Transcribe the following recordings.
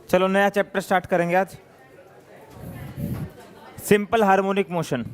चलो नया chapter start करेंगे आज, सिंपल हार्मोनिक मोशन।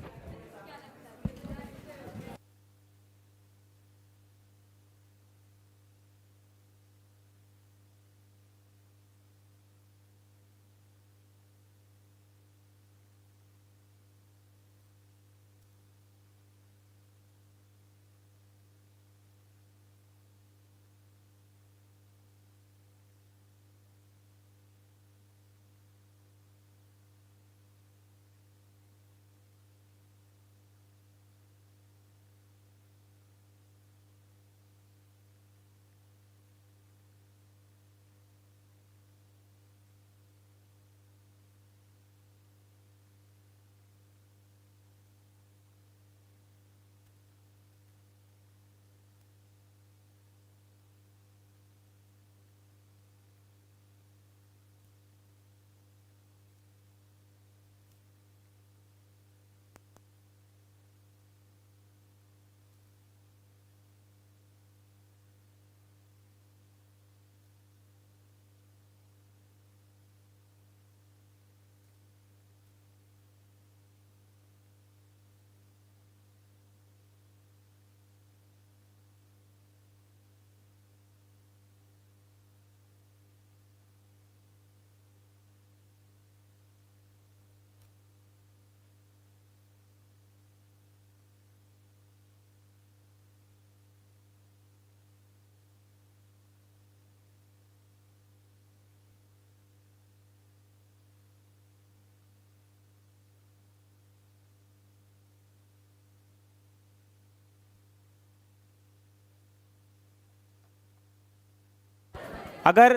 अगर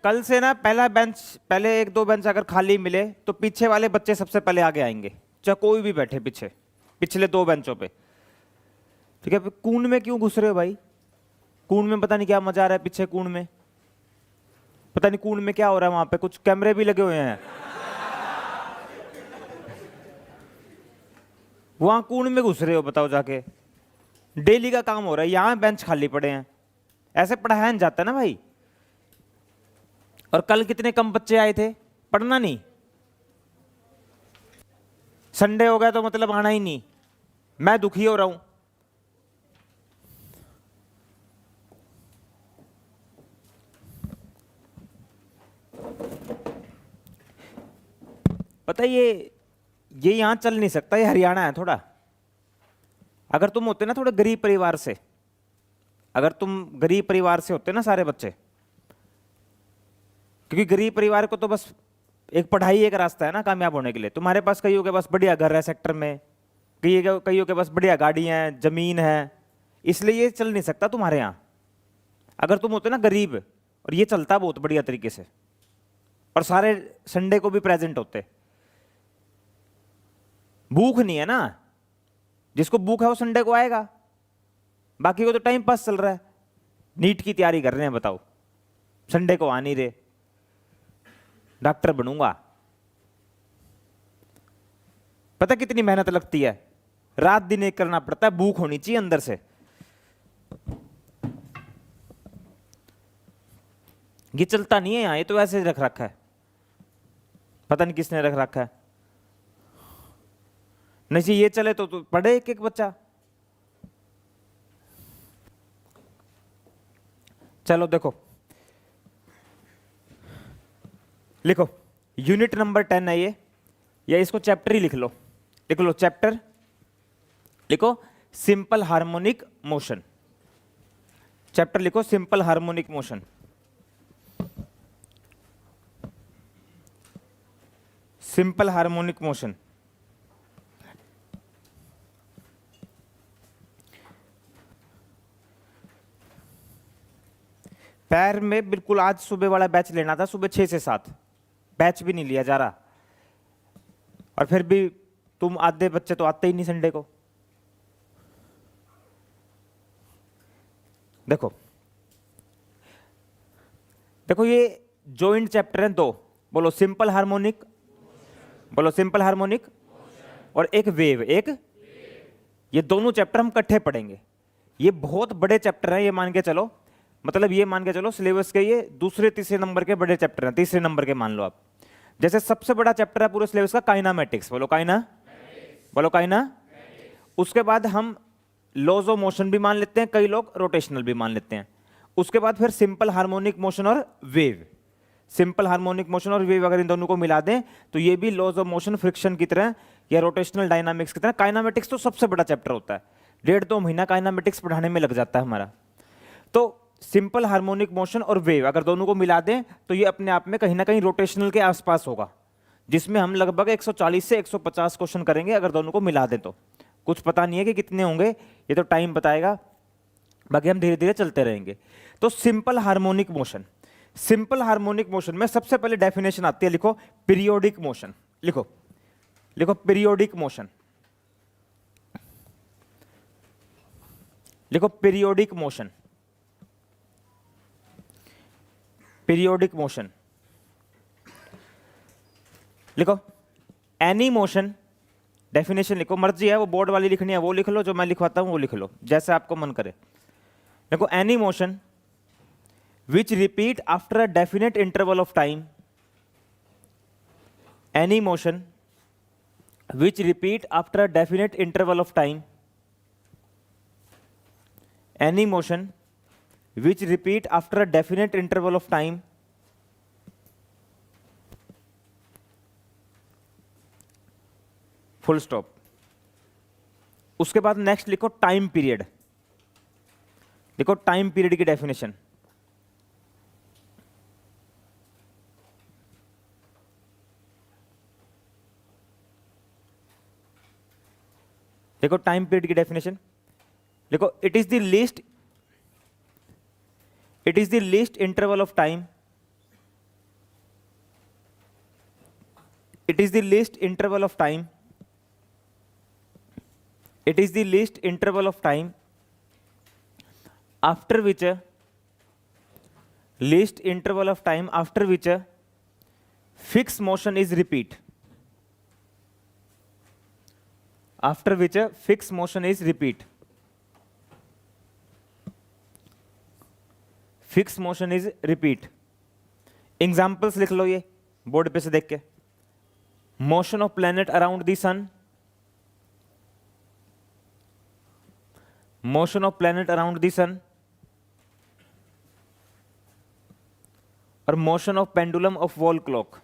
कल से ना पहला बेंच, पहले एक दो बेंच अगर खाली मिले तो पीछे वाले बच्चे सबसे पहले आगे आएंगे, चाहे कोई भी बैठे पीछे, पिछले दो बेंचों पे। ठीक है, कून में क्यों घुस रहे हो भाई? कून में पता नहीं क्या मजा आ रहा है, पीछे कून में पता नहीं कून में क्या हो रहा है। वहां पे कुछ कैमरे भी लगे हुए हैं, वहां कून में घुस रहे हो, बताओ जाके। डेली का काम हो रहा है, यहां बेंच खाली पड़े हैं, ऐसे पढ़ाया नहीं जाता ना भाई। और कल कितने कम बच्चे आए थे, पढ़ना नहीं। संडे हो गया तो मतलब आना ही नहीं। मैं दुखी हो रहा हूं। पता है ये यहां चल नहीं सकता, ये हरियाणा है थोड़ा। अगर तुम होते ना थोड़े गरीब परिवार से, अगर तुम गरीब परिवार से होते ना सारे बच्चे, क्योंकि गरीब परिवार को तो बस एक पढ़ाई एक रास्ता है ना कामयाब होने के लिए। तुम्हारे पास कईयों के पास बढ़िया घर है सेक्टर में, कईयों के पास बढ़िया गाड़ियां हैं, जमीन है, इसलिए ये चल नहीं सकता तुम्हारे यहाँ। अगर तुम होते ना गरीब, और ये चलता बहुत बढ़िया तरीके से, और सारे संडे को भी प्रेजेंट होते। भूख नहीं है ना, जिसको भूख है वो संडे को आएगा, बाकी को तो टाइम पास चल रहा है, नीट की तैयारी कर रहे हैं, बताओ संडे को आ नहीं रहे। डॉक्टर बनूंगा, पता कितनी मेहनत लगती है, रात दिन एक करना पड़ता है, भूख होनी चाहिए अंदर से। ये चलता नहीं है यहाँ, ये तो ऐसे रख रखा है, पता नहीं किसने रख रखा है। नहीं जी, ये चले तो पढ़े एक एक बच्चा। चलो देखो, लिखो यूनिट नंबर 10 है ये, या इसको चैप्टर ही लिख लो, लिख लो चैप्टर, लिखो सिंपल हार्मोनिक मोशन। चैप्टर लिखो simple harmonic motion. Simple harmonic motion. पैर में बिल्कुल आज सुबह वाला बैच लेना था, सुबह 6 से 7, बैच भी नहीं लिया जा रहा। और फिर भी तुम आधे बच्चे तो आते ही नहीं संडे को। देखो देखो ये जॉइंट चैप्टर हैं दो, बोलो सिंपल हार्मोनिक, बोलो सिंपल हार्मोनिक, और एक वेव, एक ये दोनों चैप्टर हम इकट्ठे पढ़ेंगे। ये बहुत बड़े चैप्टर हैं, ये मान के चलो। मतलब ये मान के चलो सिलेबस के ये दूसरे तीसरे नंबर के बड़े चैप्टर हैं, तीसरे नंबर के मान लो आप। जैसे सबसे बड़ा चैप्टर है पूरे सिलेबस का काइनामेटिक्स, बोलो काइना, बोलो काइना। उसके बाद हम लॉज ऑफ मोशन भी मान लेते हैं, कई लोग रोटेशनल भी मान लेते हैं। उसके बाद फिर सिंपल हार्मोनिक मोशन और वेव, सिंपल हार्मोनिक मोशन और वेव अगर इन दोनों को मिला दें तो ये भी लॉज ऑफ मोशन फ्रिक्शन की तरह या रोटेशनल डायनामिक्स की तरह। काइनामेटिक्स तो सबसे बड़ा चैप्टर होता है, 1.5-2 महीना काइनामेटिक्स पढ़ाने में लग जाता है हमारा। तो सिंपल हार्मोनिक मोशन और वेव अगर दोनों को मिला दें तो ये अपने आप में कहीं ना कहीं रोटेशनल के आसपास होगा, जिसमें हम लगभग 140 से 150 क्वेश्चन करेंगे अगर दोनों को मिला दें। तो कुछ पता नहीं है कि कितने होंगे, ये तो टाइम बताएगा, बाकी हम धीरे धीरे चलते रहेंगे। तो simple harmonic motion, simple harmonic motion में सबसे पहले डेफिनेशन आती है, लिखो पीरियोडिक मोशन, लिखो लिखो पीरियोडिक मोशन, लिखो पीरियोडिक मोशन, पीरियोडिक मोशन लिखो। एनी मोशन, डेफिनेशन लिखो, मर्जी है वो बोर्ड वाली लिखनी है वो लिख लो, जो मैं लिखवाता हूं वो लिख लो, जैसे आपको मन करे। देखो any motion which repeat after a definite interval of time, any motion which repeat after a definite interval of time, any motion which repeat after a definite interval of time, full stop. उसके बाद next लिखो time period, लिखो time period की definition, देखो time period की definition देखो, it is the least interval of time, it is the least interval of time, it is the least interval of time after which least interval of time after which fixed motion is repeat, after which fixed motion is repeat, fixed motion is repeat। Examples लिख लो ये board पे से देख के। Motion of planet around the sun, motion of planet around the सन, और motion of pendulum of wall clock.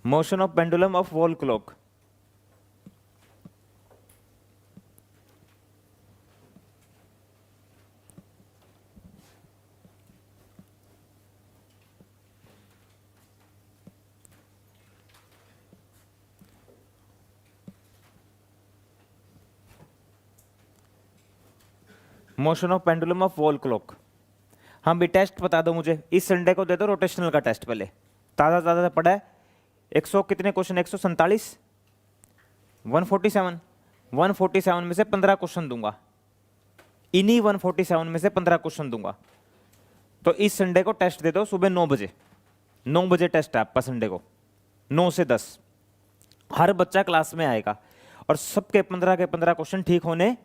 Motion of pendulum of wall clock. Motion of pendulum of wall clock. हम भी टेस्ट बता दो मुझे, इस संडे को दे दो rotational का टेस्ट पहले, ताज़ा ताज़ा पढ़ा है। 100 कितने क्वेश्चन, 147, 147 में से 15 क्वेश्चन दूंगा, इन्हीं 147 में से 15 क्वेश्चन दूंगा। तो इस संडे को टेस्ट दे दो सुबह 9 बजे, 9 बजे टेस्ट है आपका संडे को, 9 से 10। हर बच्चा क्लास में आएगा और सबके 15 के 15 क्वेश्चन ठीक होने,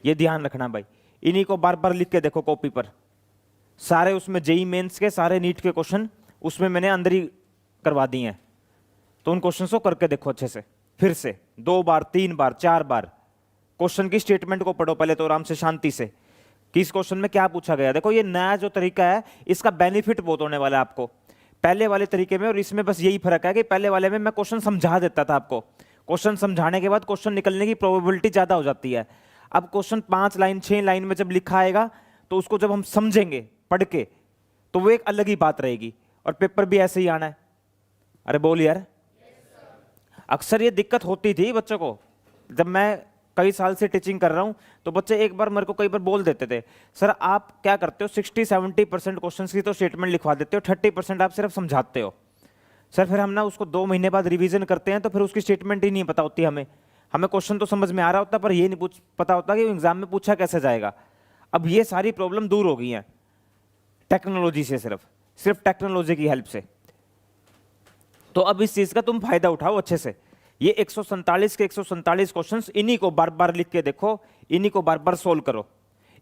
ये ध्यान रखना भाई। इन्हीं को बार बार लिख के देखो कॉपी पर, सारे उसमें जेई मेंस के सारे नीट के क्वेश्चन उसमें मैंने अंदर ही करवा दिए हैं। तो उन क्वेश्चन को करके देखो अच्छे से, फिर से 2 बार 3 बार 4 बार। क्वेश्चन की स्टेटमेंट को पढ़ो पहले तो आराम से शांति से, कि इस क्वेश्चन में क्या पूछा गया। देखो ये नया जो तरीका है इसका बेनिफिट बहुत होने वाला है आपको। पहले वाले तरीके में और इसमें बस यही फर्क है कि पहले वाले में मैं क्वेश्चन समझा देता था आपको, क्वेश्चन समझाने के बाद क्वेश्चन निकलने की प्रोबेबिलिटी ज्यादा हो जाती है। अब क्वेश्चन 5 लाइन 6 लाइन में जब लिखा आएगा तो उसको जब हम समझेंगे पढ़ के तो वो एक अलग ही बात रहेगी, और पेपर भी ऐसे ही आना है। अरे बोल यार, अक्सर ये दिक्कत होती थी बच्चों को। जब मैं कई साल से टीचिंग कर रहा हूं तो बच्चे एक बार मेरे को कई बार बोल देते थे, सर आप क्या करते हो 60-70% क्वेश्चन की तो स्टेटमेंट लिखवा देते हो, 30% आप सिर्फ समझाते हो। सर फिर हम ना उसको 2 महीने बाद रिवीजन करते हैं तो फिर उसकी स्टेटमेंट ही नहीं पता होती हमें क्वेश्चन तो समझ में आ रहा होता पर ये नहीं पता होता कि एग्जाम में पूछा कैसे जाएगा। अब ये सारी प्रॉब्लम दूर हो गई हैं टेक्नोलॉजी से, सिर्फ टेक्नोलॉजी की हेल्प से। तो अब इस चीज का तुम फायदा उठाओ अच्छे से, ये 147 के 147 क्वेश्चंस, इन्हीं को बार बार लिख के देखो, इन्हीं को बार बार सोल्व करो।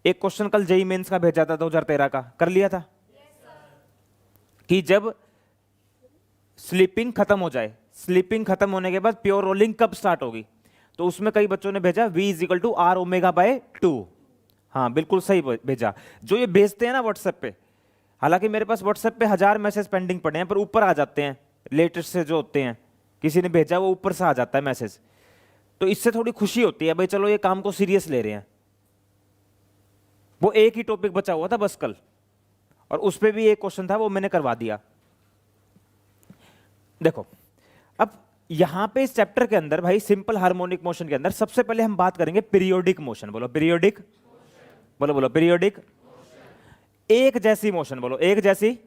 एक क्वेश्चन कल जेईई मेंस का भेजा था 2013 का, कर लिया था कि जब स्लीपिंग खत्म हो जाए, स्लीपिंग खत्म होने के बाद प्योर रोलिंग कब स्टार्ट होगी, तो उसमें कई बच्चों ने भेजा v is equal to R omega by 2। हाँ बिल्कुल सही भेजा। जो ये भेजते हैं ना व्हाट्सएप पे, हालांकि मेरे पास व्हाट्सएप पे 1000 मैसेज पेंडिंग पड़े हैं, पर ऊपर आ जाते हैं लेटेस्ट से जो होते हैं, किसी ने भेजा वो ऊपर से आ जाता है मैसेज, तो इससे थोड़ी खुशी होती है भाई चलो ये काम को सीरियस ले रहे हैं। वो एक ही टॉपिक बचा हुआ था बस कल, और उस पे भी एक क्वेश्चन था, वो मैंने करवा दिया। देखो अब यहां पे इस चैप्टर के अंदर भाई सिंपल हार्मोनिक मोशन के अंदर सबसे पहले हम बात करेंगे पीरियोडिक मोशन। बोलो पीरियोडिक, बोलो बोलो पीरियोडिक। एक जैसी मोशन, बोलो एक जैसी।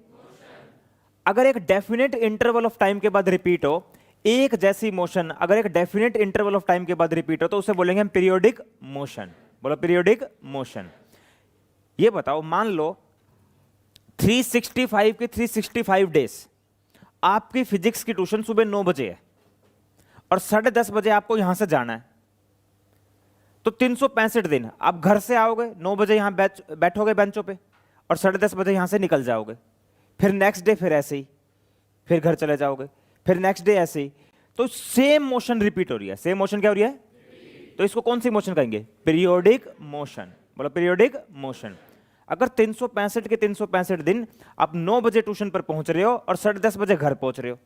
अगर एक डेफिनेट इंटरवल ऑफ टाइम के बाद रिपीट हो, एक जैसी मोशन अगर एक डेफिनेट इंटरवल ऑफ टाइम के बाद रिपीट हो तो उसे बोलेंगे हम पीरियोडिक मोशन। बोलो पीरियोडिक मोशन। ये बताओ, मान लो 365 के 365 डेज आपकी फिजिक्स की ट्यूशन सुबह 9 बजे है और 10:30 बजे आपको यहां से जाना है, तो 365 दिन आप घर से आओगे, 9 बजे यहां बैठोगे बेंचों पे और 10:30 बजे यहां से निकल जाओगे। फिर नेक्स्ट डे फिर ऐसे ही, फिर घर चले जाओगे, फिर नेक्स्ट डे ऐसे ही। तो सेम मोशन रिपीट हो रही है। सेम मोशन क्या हो रही है? तो इसको कौन सी मोशन कहेंगे? Periodic motion. बोलो पीरियोडिक मोशन। अगर 365 के 365 दिन आप 9 बजे ट्यूशन पर पहुंच रहे हो और 10:30 बजे घर पहुंच रहे हो,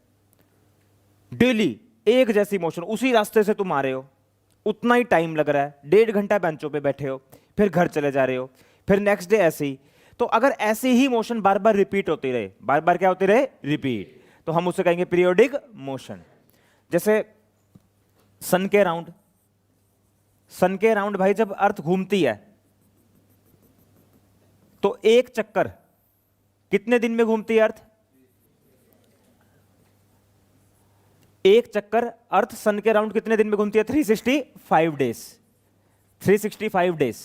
डेली एक जैसी मोशन, उसी रास्ते से तुम आ रहे हो, उतना ही टाइम लग रहा है, 1.5 घंटा बेंचों पे बैठे हो, फिर घर चले जा रहे हो, फिर नेक्स्ट डे ऐसे ही। तो अगर ऐसे ही मोशन बार बार रिपीट होती रहे, बार बार क्या होती रहे? रिपीट, तो हम उसे कहेंगे पीरियोडिक मोशन। जैसे सन के राउंड, सन के राउंड भाई जब अर्थ घूमती है तो एक चक्कर कितने दिन में घूमती है अर्थ? एक चक्कर अर्थ सन के राउंड कितने दिन में घूमती है? 365 डेज। 365 डेज,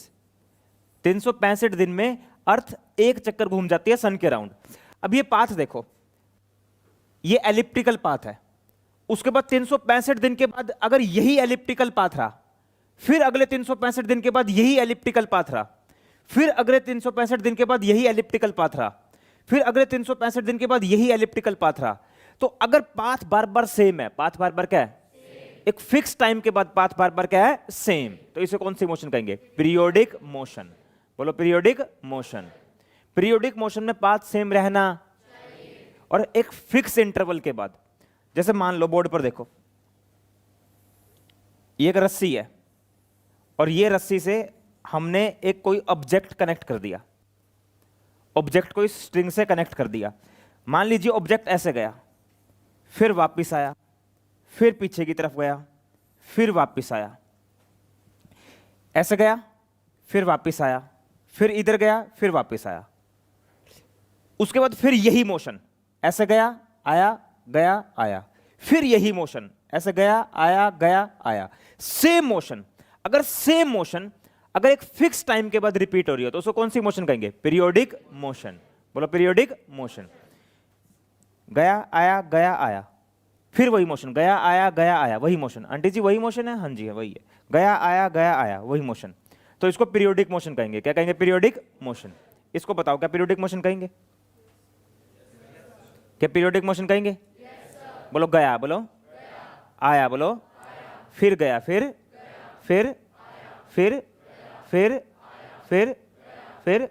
365 दिन में अर्थ एक चक्कर घूम जाती है सन के राउंड। अब ये पाथ देखो, ये एलिप्टिकल पाथ है। उसके बाद 365 दिन के बाद अगर यही एलिप्टिकल पाथ रहा, फिर अगले 365 दिन के बाद यही एलिप्टिकल पाथ रहा, फिर अगले 365 दिन के बाद यही एलिप्टिकल पाथ रहा, फिर अगले 365 दिन के बाद यही एलिप्टिकल पाथ रहा, तो अगर पाथ बार बार सेम है, पाथ बार बार क्या है? एक फिक्स टाइम के बाद पाथ बार बार क्या है? सेम, तो इसे कौन सी मोशन कहेंगे? Periodic motion. बोलो पीरियोडिक मोशन। पीरियोडिक मोशन में पाथ सेम रहना और एक फिक्स इंटरवल के बाद। जैसे मान लो बोर्ड पर देखो, ये एक रस्सी है और ये रस्सी से हमने एक कोई ऑब्जेक्ट कनेक्ट कर दिया, ऑब्जेक्ट को इस स्ट्रिंग से कनेक्ट कर दिया। मान लीजिए ऑब्जेक्ट ऐसे गया, फिर वापस आया, फिर पीछे की तरफ गया, फिर वापस आया, ऐसे गया, फिर वापस आया, फिर इधर गया, फिर वापस आया। उसके बाद फिर यही मोशन, ऐसे गया, आया, गया, आया, फिर यही मोशन, ऐसे गया, आया, गया, आया। सेम मोशन, अगर सेम मोशन अगर एक फिक्स टाइम के बाद रिपीट हो रही हो तो उसको कौन सी मोशन कहेंगे? Periodic motion. बोलो पीरियोडिक मोशन। गया, आया, गया, आया, फिर वही मोशन, गया, आया, गया, आया, वही मोशन। आंटी जी वही मोशन है? हाँ जी है, वही है। गया, आया, गया, आया, वही मोशन, तो इसको पीरियोडिक मोशन कहेंगे। क्या कहेंगे? Periodic motion. इसको बताओ, क्या पीरियोडिक मोशन कहेंगे? क्या पीरियोडिक मोशन कहेंगे? बोलो गया, बोलो आया, बोलो फिर गया, फिर फिर फिर फिर फिर फिर,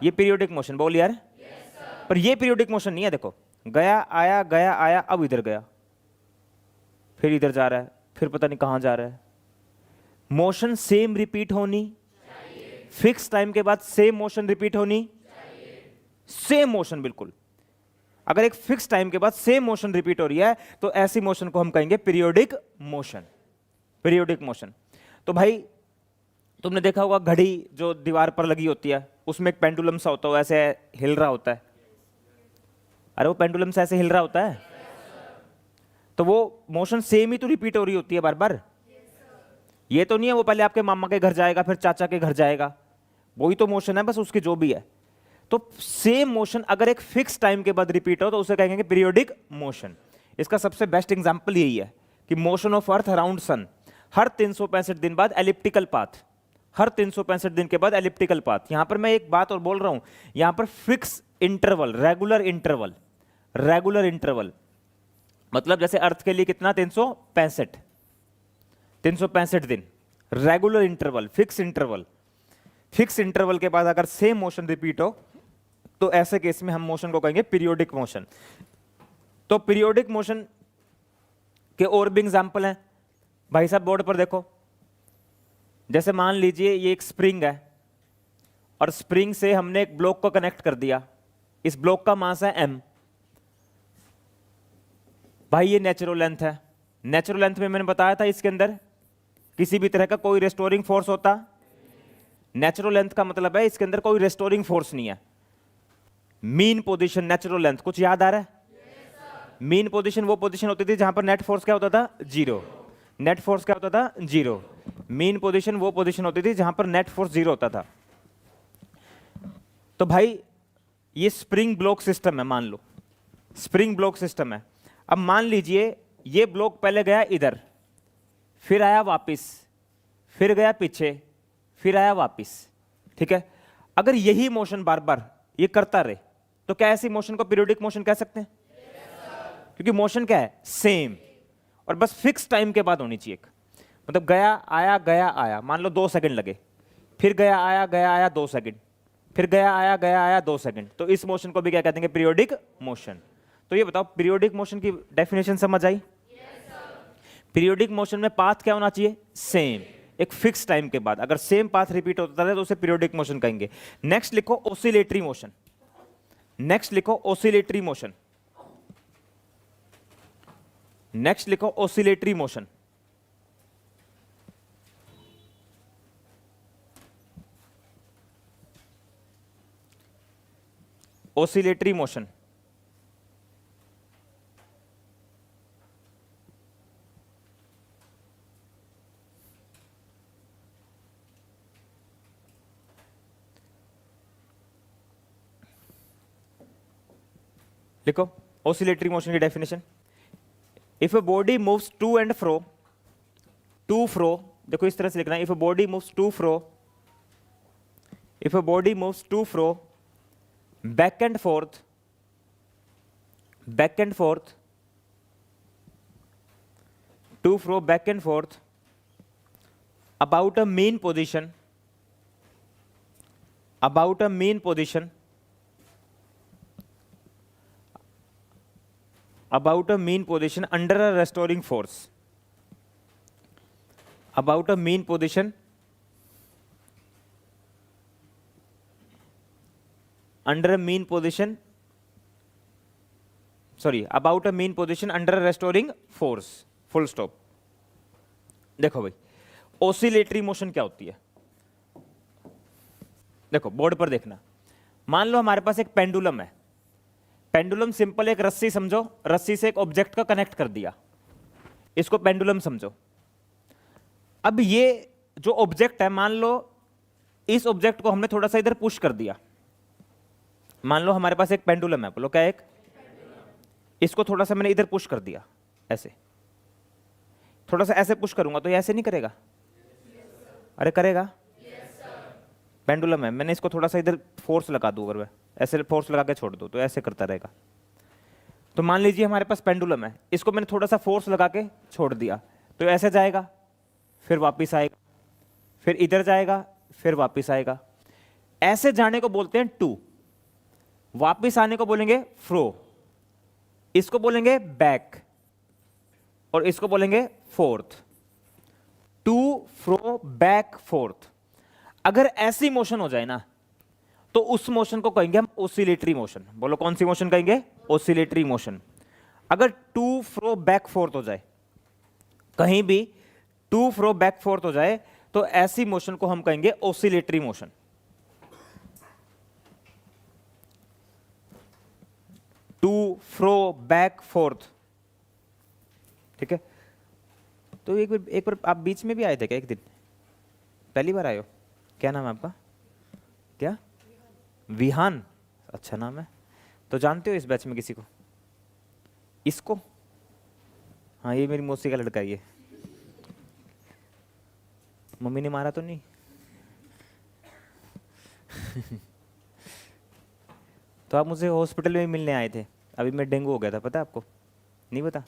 ये पीरियोडिक मोशन। बोल यार, पर ये पीरियोडिक मोशन नहीं है। देखो, गया, आया, गया, आया, अब इधर गया, फिर इधर जा रहा है, फिर पता नहीं कहां जा रहा है। मोशन सेम रिपीट होनी, फिक्स टाइम के बाद सेम मोशन रिपीट होनी, सेम मोशन बिल्कुल। अगर एक फिक्स टाइम के बाद सेम मोशन रिपीट हो रही है तो ऐसी मोशन को हम कहेंगे पीरियोडिक मोशन। Periodic motion. तो भाई तुमने देखा होगा घड़ी जो दीवार पर लगी होती है, उसमें एक पेंडुलम सा होता है, ऐसे हिल रहा होता है। अरे वो पेंडुलम से ऐसे हिल रहा होता है, तो वो मोशन सेम ही तो रिपीट हो रही होती है बार बार। ये तो नहीं है वो पहले आपके मामा के घर जाएगा, फिर चाचा के घर जाएगा, वही तो मोशन है बस उसकी जो भी है। तो सेम मोशन अगर एक फिक्स टाइम के बाद रिपीट हो तो उसे कहेंगे पीरियोडिक मोशन। इसका सबसे बेस्ट एग्जांपल यही है कि motion of earth around sun, हर 365 दिन बाद एलिप्टिकल पाथ, हर 365 दिन के बाद एलिप्टिकल पाथ। यहां पर मैं एक बात और बोल रहा हूं, यहां पर fix interval, regular interval, regular interval मतलब जैसे अर्थ के लिए कितना 365 दिन, regular interval, fix interval. Fix interval के बाद अगर सेम मोशन रिपीट हो तो ऐसे केस में हम मोशन को कहेंगे पीरियोडिक मोशन। तो पीरियोडिक मोशन के और भी एग्जांपल हैं भाई साहब, बोर्ड पर देखो। जैसे मान लीजिए ये एक स्प्रिंग है और स्प्रिंग से हमने एक ब्लॉक को कनेक्ट कर दिया, इस ब्लॉक का मास है m। भाई ये नेचुरल लेंथ है, नेचुरल लेंथ में मैंने बताया था इसके अंदर किसी भी तरह का कोई रेस्टोरिंग फोर्स होता, नेचुरल लेंथ का मतलब है इसके अंदर कोई रेस्टोरिंग फोर्स नहीं है। मीन पोजीशन नेचुरल लेंथ, कुछ याद आ रहा है? मीन पोजीशन वो पोजीशन होती थी जहां पर नेट फोर्स क्या होता था? जीरो। नेट फोर्स क्या होता था? जीरो। मीन पोजीशन वो पोजीशन होती थी जहां पर नेट फोर्स जीरो होता था। तो भाई ये स्प्रिंग ब्लॉक सिस्टम है, मान लो स्प्रिंग ब्लॉक सिस्टम है। अब मान लीजिए ये ब्लॉक पहले गया इधर, फिर आया वापस, फिर गया पीछे, फिर आया वापस, ठीक है। अगर यही मोशन बार बार ये करता रहे तो क्या ऐसी मोशन को पीरियोडिक मोशन कह सकते हैं? क्योंकि मोशन क्या है? सेम, और बस फिक्स टाइम के बाद होनी चाहिए। मतलब गया आया गया आया, मान लो 2 सेकंड लगे, फिर गया आया 2 सेकंड, फिर गया आया 2 सेकंड, तो इस मोशन को भी क्या कहते हैं? Periodic motion. तो ये बताओ पीरियोडिक मोशन की डेफिनेशन समझ आई? पीरियोडिक मोशन में पाथ क्या होना चाहिए? सेम, एक फिक्स टाइम के बाद। अगर सेम पाथ रिपीट होता है तो उसे पीरियोडिक मोशन कहेंगे। नेक्स्ट लिखो ऑसिलेटरी मोशन, नेक्स्ट लिखो ऑसिलेटरी मोशन, नेक्स्ट लिखो ऑसिलेटरी मोशन। ऑसिलेटरी मोशन लिखो ऑसिलेटरी मोशन की definition. If a body moves to and fro, to फ्रो, देखो इस तरह से लिखना है, if a body moves to fro, if a body moves to fro, back and fourth, back and fourth, to fro back and fourth, about a mean position, about a mean position, about a mean position under a restoring force, about a mean position under a mean position, sorry, about a mean position under a restoring force, full stop। देखो भाई oscillatory motion क्या होती है, देखो board पर देखना। मान लो हमारे पास एक पेंडुलम है, पेंडुलम सिंपल एक रस्सी समझो, रस्सी से एक ऑब्जेक्ट का कनेक्ट कर दिया, इसको पेंडुलम समझो। अब ये जो ऑब्जेक्ट है, मान लो इस ऑब्जेक्ट को हमने थोड़ा सा इधर पुश कर दिया, मान लो हमारे पास एक पेंडुलम है, बोलो क्या? एक, इसको थोड़ा सा मैंने इधर पुश कर दिया, ऐसे थोड़ा सा ऐसे पुश करूंगा तो ये ऐसे नहीं करेगा? अरे करेगा, पेंडुलम है, मैंने इसको थोड़ा सा इधर फोर्स लगा दूं, अगर मैं ऐसे फोर्स लगा के छोड़ दूं तो ऐसे करता रहेगा। तो मान लीजिए हमारे पास पेंडुलम है, इसको मैंने थोड़ा सा फोर्स लगा के छोड़ दिया तो ऐसे जाएगा, फिर वापस आएगा, फिर इधर जाएगा, फिर वापस आएगा। ऐसे जाने को बोलते हैं टू, वापस आने को बोलेंगे फ्रो, इसको बोलेंगे बैक, और इसको बोलेंगे forth. To fro back forth. अगर ऐसी मोशन हो जाए ना तो उस मोशन को कहेंगे हम ऑसिलेटरी मोशन। बोलो कौन सी मोशन कहेंगे? Oscillatory motion. अगर टू फ्रो बैक फोर्थ हो जाए, कहीं भी टू फ्रो बैक फोर्थ हो जाए तो ऐसी मोशन को हम कहेंगे oscillatory motion. To fro back forth, ठीक है। तो एक बार आप बीच में भी आए थे क्या? एक दिन पहली बार आए हो? क्या नाम है आपका? क्या? विहान, अच्छा नाम है। तो जानते हो इस बैच में किसी को? इसको? हाँ ये मेरी मौसी का लड़का है ये। मम्मी ने मारा तो नहीं? तो आप मुझसे हॉस्पिटल में मिलने आए थे, अभी मैं डेंगू हो गया था, पता है आपको? नहीं पता?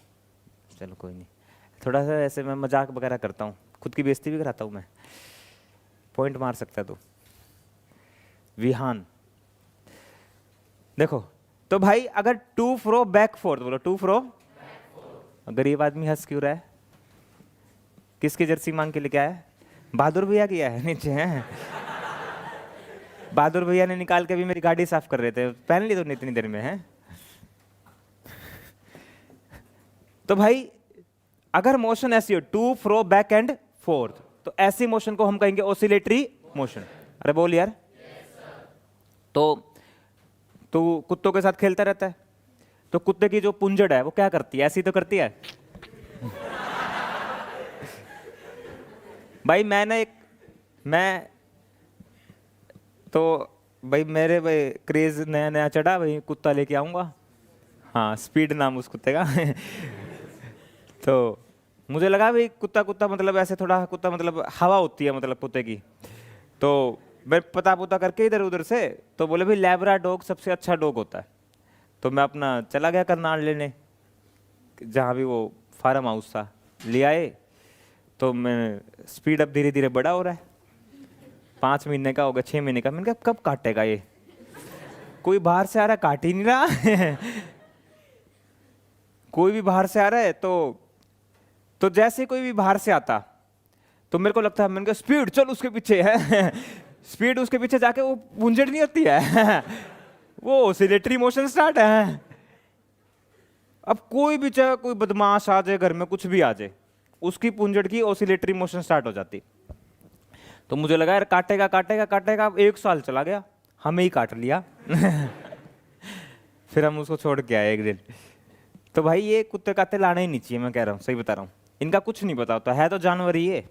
चलो कोई नहीं, थोड़ा सा ऐसे मैं मजाक वगैरह करता हूँ, खुद की बेइज्जती भी कराता हूँ मैं, पॉइंट मार सकता तो। विहान देखो, तो भाई अगर टू फ्रो बैक फोर्थ, बोलो टू फ्रो। गरीब आदमी हंस क्यों रहा है? किसकी जर्सी मांग के लेके आया है? बहादुर भैया की है नीचे है। बहादुर भैया ने निकाल के भी मेरी गाड़ी साफ कर रहे थे, पहन ली तो इतनी देर में है। तो भाई अगर मोशन ऐसी हो to fro back and forth, तो ऐसी मोशन को हम कहेंगे ऑसिलेटरी मोशन। अरे बोल यार। तो कुत्तों के साथ खेलता रहता है, तो कुत्ते की जो पुंजड़ है वो क्या करती है? ऐसी तो करती है। भाई मैं तो भाई मेरे भाई क्रेज नया नया चढ़ा, भाई कुत्ता लेके आऊंगा। हाँ स्पीड नाम उस कुत्ते का। तो मुझे लगा भाई कुत्ता मतलब ऐसे थोड़ा कुत्ता मतलब हवा होती है मतलब कुत्ते की। तो मैं पता करके इधर उधर से, तो बोले भाई लैब्रा डॉग सबसे अच्छा डॉग होता है। तो मैं अपना चला गया करनाल लेने, जहाँ भी वो फार्म हाउस था, ले आए। तो मैं स्पीड अब धीरे धीरे बड़ा हो रहा है, 5 महीने का होगा, 6 महीने का। मैंने कहा कब काटेगा ये, कोई बाहर से आ रहा है, काट ही नहीं रहा। कोई भी बाहर से आ रहा है तो जैसे कोई भी बाहर से आता तो मेरे को लगता है, मैंने कहा स्पीड चल उसके पीछे है। स्पीड उसके पीछे जाके वो पूंजड़ नहीं होती है। वो ऑसिलेटरी मोशन स्टार्ट है। अब कोई भी चाहे कोई बदमाश आ जाए घर में, कुछ भी आ जाए, उसकी पूंजड़ की ऑसिलेटरी मोशन स्टार्ट हो जाती। तो मुझे लगा यार काटेगा काटेगा काटेगा, 1 साल चला गया, हमें ही काट लिया। फिर हम उसको छोड़ के आए एक दिन। तो भाई ये कुत्ते काते लाने ही नहीं चाहिए, मैं कह रहा हूँ, सही बता रहा हूँ। इनका कुछ नहीं पता होता है तो जानवर ही ये,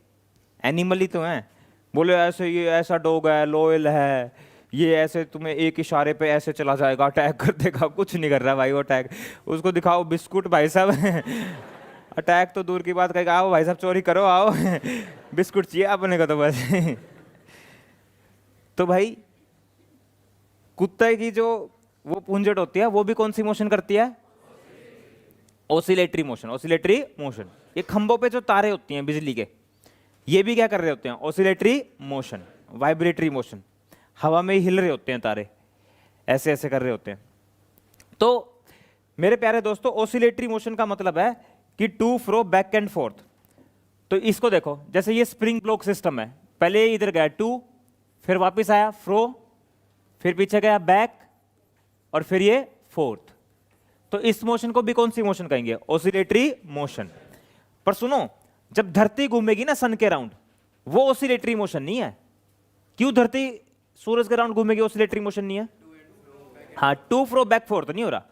एनिमल ही तो है। बोले ऐसे ये ऐसा डॉग है, लॉयल है, ये ऐसे तुम्हें एक इशारे पे ऐसे चला जाएगा, अटैक कर देगा। कुछ नहीं कर रहा भाई वो अटैक। उसको दिखाओ बिस्कुट भाई साहब। अटैक तो दूर की बात, कहेगा आओ भाई साहब चोरी करो आओ। बिस्कुट चाहिए अपने को तो बस। तो भाई कुत्ते की जो वो पूंजड़ होती है वो भी कौन सी मोशन करती है? Oscillatory motion. ऑसिलेटरी मोशन, ये खंभों पे जो तारे होती हैं बिजली के, ये भी क्या कर रहे होते हैं? Oscillatory motion. वाइब्रेटरी मोशन, हवा में ही हिल रहे होते हैं तारे, ऐसे ऐसे कर रहे होते हैं। तो मेरे प्यारे दोस्तों, ऑसिलेटरी मोशन का मतलब है कि to fro back and forth. तो इसको देखो, जैसे ये स्प्रिंग ब्लॉक सिस्टम है, पहले इधर गया टू, फिर वापस आया फ्रो, फिर पीछे गया बैक, और फिर ये फोर्थ। तो इस मोशन को भी कौन सी मोशन कहेंगे? Oscillatory motion. पर सुनो, जब धरती घूमेगी ना सन के राउंड, वो ऑसिलेटरी मोशन नहीं है। क्यों? धरती सूरज के राउंड घूमेगी, ऑसिलेटरी मोशन नहीं है। हाँ, टू फ्रो बैक फोर्थ नहीं हो रहा।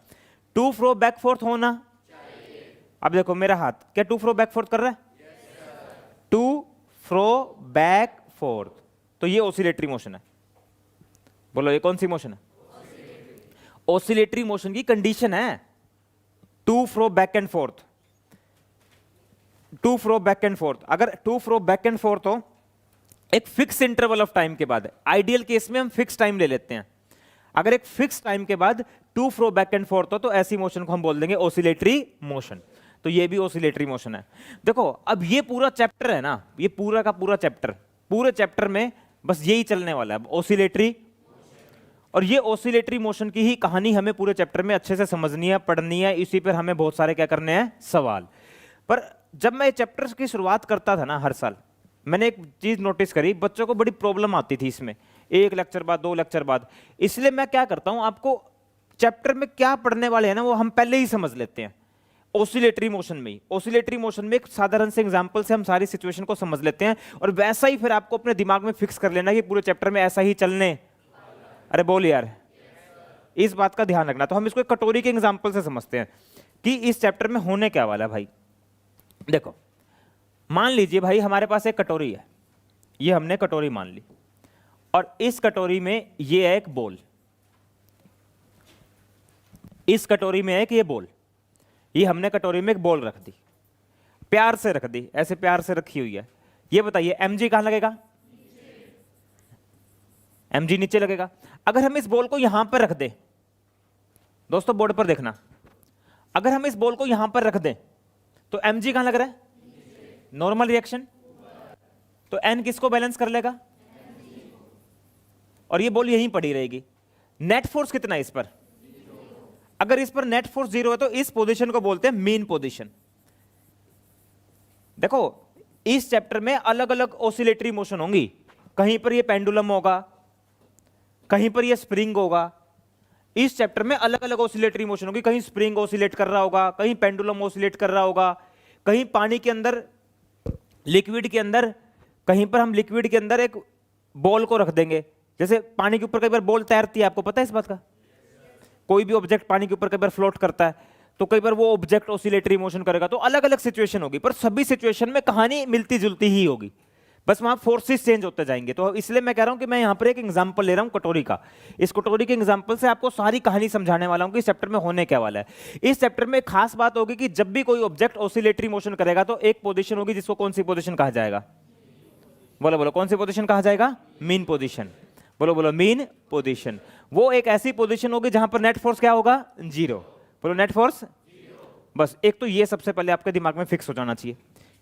टू फ्रो बैक फोर्थ होना चाहिए। अब देखो मेरा हाथ, क्या टू फ्रो बैक फोर्थ कर रहा है? टू फ्रो बैक फोर्थ, तो ये ऑसिलेटरी मोशन है। बोलो ये कौन सी मोशन है? ऑसिलेटरी मोशन की कंडीशन है to fro back and fourth. To fro back and fourth, अगर to fro back and forth हो एक फिक्स इंटरवल ऑफ टाइम के बाद, आइडियल केस में हम फिक्स टाइम ले लेते हैं, अगर एक फिक्स टाइम के बाद to fro back and forth हो तो ऐसी मोशन को हम बोल देंगे ऑसिलेटरी मोशन। तो ये भी ऑसिलेटरी मोशन है। देखो अब ये पूरा चैप्टर है ना, ये पूरा का पूरा चैप्टर, पूरे चैप्टर में बस यही चलने वाला है, ऑसिलेटरी। और ये ऑसिलेटरी मोशन की ही कहानी हमें पूरे चैप्टर में अच्छे से समझनी है, पढ़नी है, इसी पर हमें बहुत सारे क्या करने हैं? सवाल। पर जब मैं चैप्टर की शुरुआत करता था ना हर साल, मैंने एक चीज नोटिस करी, बच्चों को बड़ी प्रॉब्लम आती थी इसमें, एक लेक्चर बाद 2 लेक्चर बाद। इसलिए मैं क्या करता हूं, आपको चैप्टर में क्या पढ़ने वाले हैं ना वो हम पहले ही समझ लेते हैं। ऑसिलेटरी मोशन में ही, ऑसिलेटरी मोशन में एक साधारण से एग्जांपल से हम सारी सिचुएशन को समझ लेते हैं, और वैसा ही फिर आपको अपने दिमाग में फिक्स कर लेना कि पूरे चैप्टर में ऐसा ही चलने। अरे बोल यार, इस बात का ध्यान रखना। तो हम इसको एक कटोरी के एग्जांपल से समझते हैं कि इस चैप्टर में होने क्या वाला है। भाई देखो, मान लीजिए भाई हमारे पास एक कटोरी है, ये हमने कटोरी मान ली, और इस कटोरी में ये है एक बॉल, इस कटोरी में है कि ये बॉल, ये हमने कटोरी में एक बॉल रख दी। प्यार से रख दी, ऐसे प्यार से रखी हुई है। ये बताइए mg कहां लगेगा? mg नीचे लगेगा। अगर हम इस बॉल को यहां पर रख दें, दोस्तों बोर्ड पर देखना, अगर हम इस बॉल को यहां पर रख दें तो mg कहां लग रहा है? Normal reaction. तो n किसको बैलेंस कर लेगा? और ये बॉल यहीं पड़ी रहेगी। नेट फोर्स कितना है इस पर? अगर इस पर नेट फोर्स 0 है तो इस पोजीशन को बोलते हैं मीन पोजीशन। देखो इस चैप्टर में अलग अलग ऑसिलेटरी मोशन होंगी, कहीं पर ये पेंडुलम होगा, कहीं पर ये स्प्रिंग होगा। इस चैप्टर में अलग अलग ऑसिलेटरी मोशन होगी, कहीं स्प्रिंग ऑसिलेट कर रहा होगा, कहीं पेंडुलम ऑसिलेट कर रहा होगा, कहीं पानी के अंदर, लिक्विड के अंदर, कहीं पर हम लिक्विड के अंदर एक बॉल को रख देंगे। जैसे पानी के ऊपर कई बार बॉल तैरती है, आपको पता है इस बात का? कोई भी ऑब्जेक्ट पानी के ऊपर कई बार फ्लोट करता है तो कई बार वो ऑब्जेक्ट ऑसिलेटरी मोशन करेगा। तो अलग अलग सिचुएशन होगी, पर सभी सिचुएशन में कहानी मिलती जुलती ही होगी, बस वहां फोर्सेस चेंज होते जाएंगे। तो इसलिए मैं कह रहा हूं कि मैं यहां पर एक एग्जांपल ले रहा हूं कटोरी का। इस कटोरी के एग्जांपल से आपको सारी कहानी समझाने वाला हूं कि इस चैप्टर में होने क्या वाला है। इस चैप्टर में खास बात होगी कि जब भी कोई ऑब्जेक्ट ऑसिलेटरी मोशन करेगा तो एक पोजीशन होगी जिसको कौन सी पोजीशन कहा जाएगा? बोलो बोलो, कौन सी पोजीशन कहा जाएगा? Mean position. बोलो बोलो, मीन पोजीशन। वो एक ऐसी पोजीशन होगी जहां पर नेट फोर्स क्या होगा? 0। बोलो नेट फोर्स 0। बस एक तो ये सबसे पहले आपके दिमाग में फिक्स हो जाना चाहिए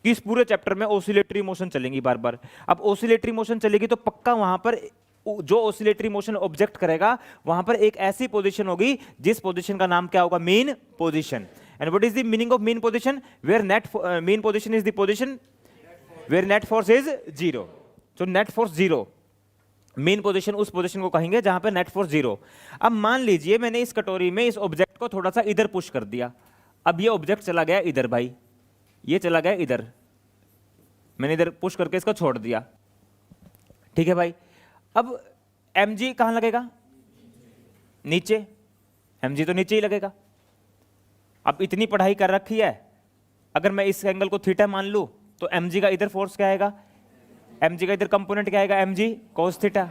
कि इस पूरे चैप्टर में ऑसिलेटरी मोशन चलेंगी बार बार। अब ऑसिलेटरी मोशन चलेगी तो पक्का वहां पर जो ऑसिलेटरी मोशन ऑब्जेक्ट करेगा वहां पर एक ऐसी पोजीशन होगी जिस पोजीशन का नाम क्या होगा? Mean position. And what is the meaning of mean position? Where net mean position is the position where net force is 0। तो नेट फोर्स 0, मीन पोजीशन उस पोजीशन को कहेंगे जहां पे नेट फोर्स 0। अब मान लीजिए मैंने इस कटोरी में इस ऑब्जेक्ट को थोड़ा सा इधर पुश कर दिया। अब ये ऑब्जेक्ट चला गया इधर, भाई ये चला गया इधर, मैंने इधर पुश करके इसको छोड़ दिया, ठीक है भाई। अब mg कहां लगेगा? नीचे। mg तो नीचे ही लगेगा। अब इतनी पढ़ाई कर रखी है, अगर मैं इस एंगल को थीटा मान लूं तो mg का इधर फोर्स क्या आएगा? mg का इधर कंपोनेंट क्या आएगा? mg cos theta.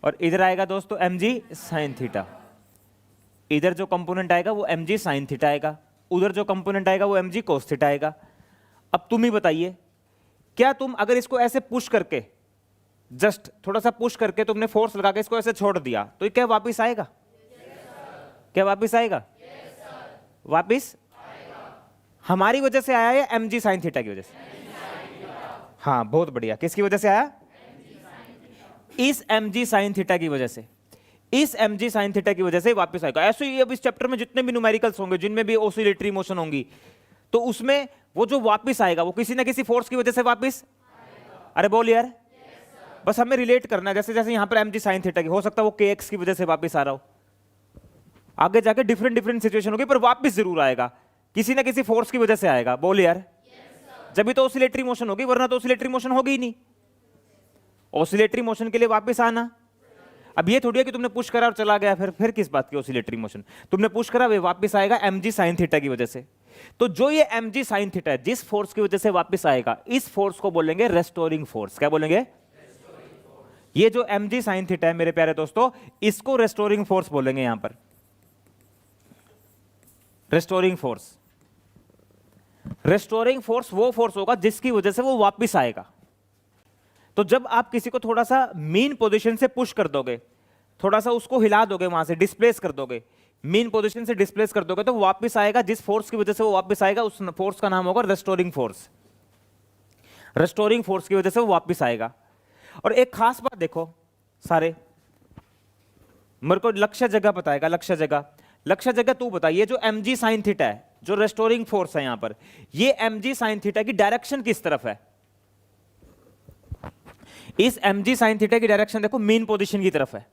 और इधर आएगा दोस्तों mg sin थीटा। इधर जो कंपोनेंट आएगा वो mg sin थीटा आएगा, उधर जो कंपोनेंट आएगा वो mg cos थीटा आएगा। अब तुम ही बताइए, क्या तुम अगर इसको ऐसे पुश करके, जस्ट थोड़ा सा पुश करके तुमने फोर्स लगा के इसको ऐसे छोड़ दिया तो ये क्या वापिस आएगा? क्या वापिस आएगा? वापिस हमारी वजह से आया है mg sin थीटा की वजह से? हाँ बहुत बढ़िया। किसकी वजह से आया? इस mg sin थीटा की वजह से। इस mg sin थीटा की वजह से वापस आएगा। ऐसे ही अब इस चैप्टर में जितने भी न्यूमेरिकल्स होंगे, जिनमें भी ऑसिलेटरी मोशन होंगी, तो उसमें वो जो वापस आएगा वो किसी ना किसी फोर्स की वजह से वापस। अरे बोल यार, बस हमें रिलेट करना है। जैसे जैसे यहां पर mg sin थीटा की, हो सकता है वो kx की वजह से वापस आ रहा हो, आगे जाके डिफरेंट डिफरेंट सिचुएशन होगी, पर वापस जरूर आएगा, किसी ना किसी फोर्स की वजह से आएगा। बोल यार, जब भी तो ऑसिलेटरी मोशन होगी, वरना तो ऑसिलेटरी मोशन होगी ही नहीं। ऑसिलेटरी मोशन के लिए वापस आना। अब ये थोड़ी है कि तुमने पुश करा और चला गया, फिर किस बात की ऑसिलेटरी मोशन? तुमने पुश करा, वे वापस आएगा mg sin थीटा की वजह से। तो जो ये mg sin थीटा है, जिस फोर्स की वजह से वापस आएगा, इस फोर्स को बोलेंगे रेस्टोरिंग फोर्स। क्या बोलेंगे? ये जो mg sin थीटा है मेरे प्यारे दोस्तों, इसको रेस्टोरिंग फोर्स बोलेंगे। यहां पर रेस्टोरिंग फोर्स, रेस्टोरिंग फोर्स वो फोर्स होगा जिसकी वजह से वो वापस आएगा। तो जब आप किसी को थोड़ा सा मीन पोजीशन से पुश कर दोगे, थोड़ा सा उसको हिला दोगे, वहां से डिस्प्लेस कर दोगे, मीन पोजीशन से डिस्प्लेस कर दोगे, तो वो वापस आएगा। जिस फोर्स की वजह से वो वापस आएगा उस फोर्स का नाम होगा रेस्टोरिंग फोर्स। रेस्टोरिंग फोर्स की वजह से वो वापस आएगा। और एक खास बात देखो सारे, मेरे को लक्ष्य जगह बताएगा। लक्ष्य जगह, लक्ष्य जगह तू बता, ये जो mg sin थीटा है, जो रेस्टोरिंग फोर्स है यहां पर, ये mg sin थीटा की डायरेक्शन किस तरफ है? इस mg sin थीटा की डायरेक्शन देखो मीन पोजीशन की तरफ है।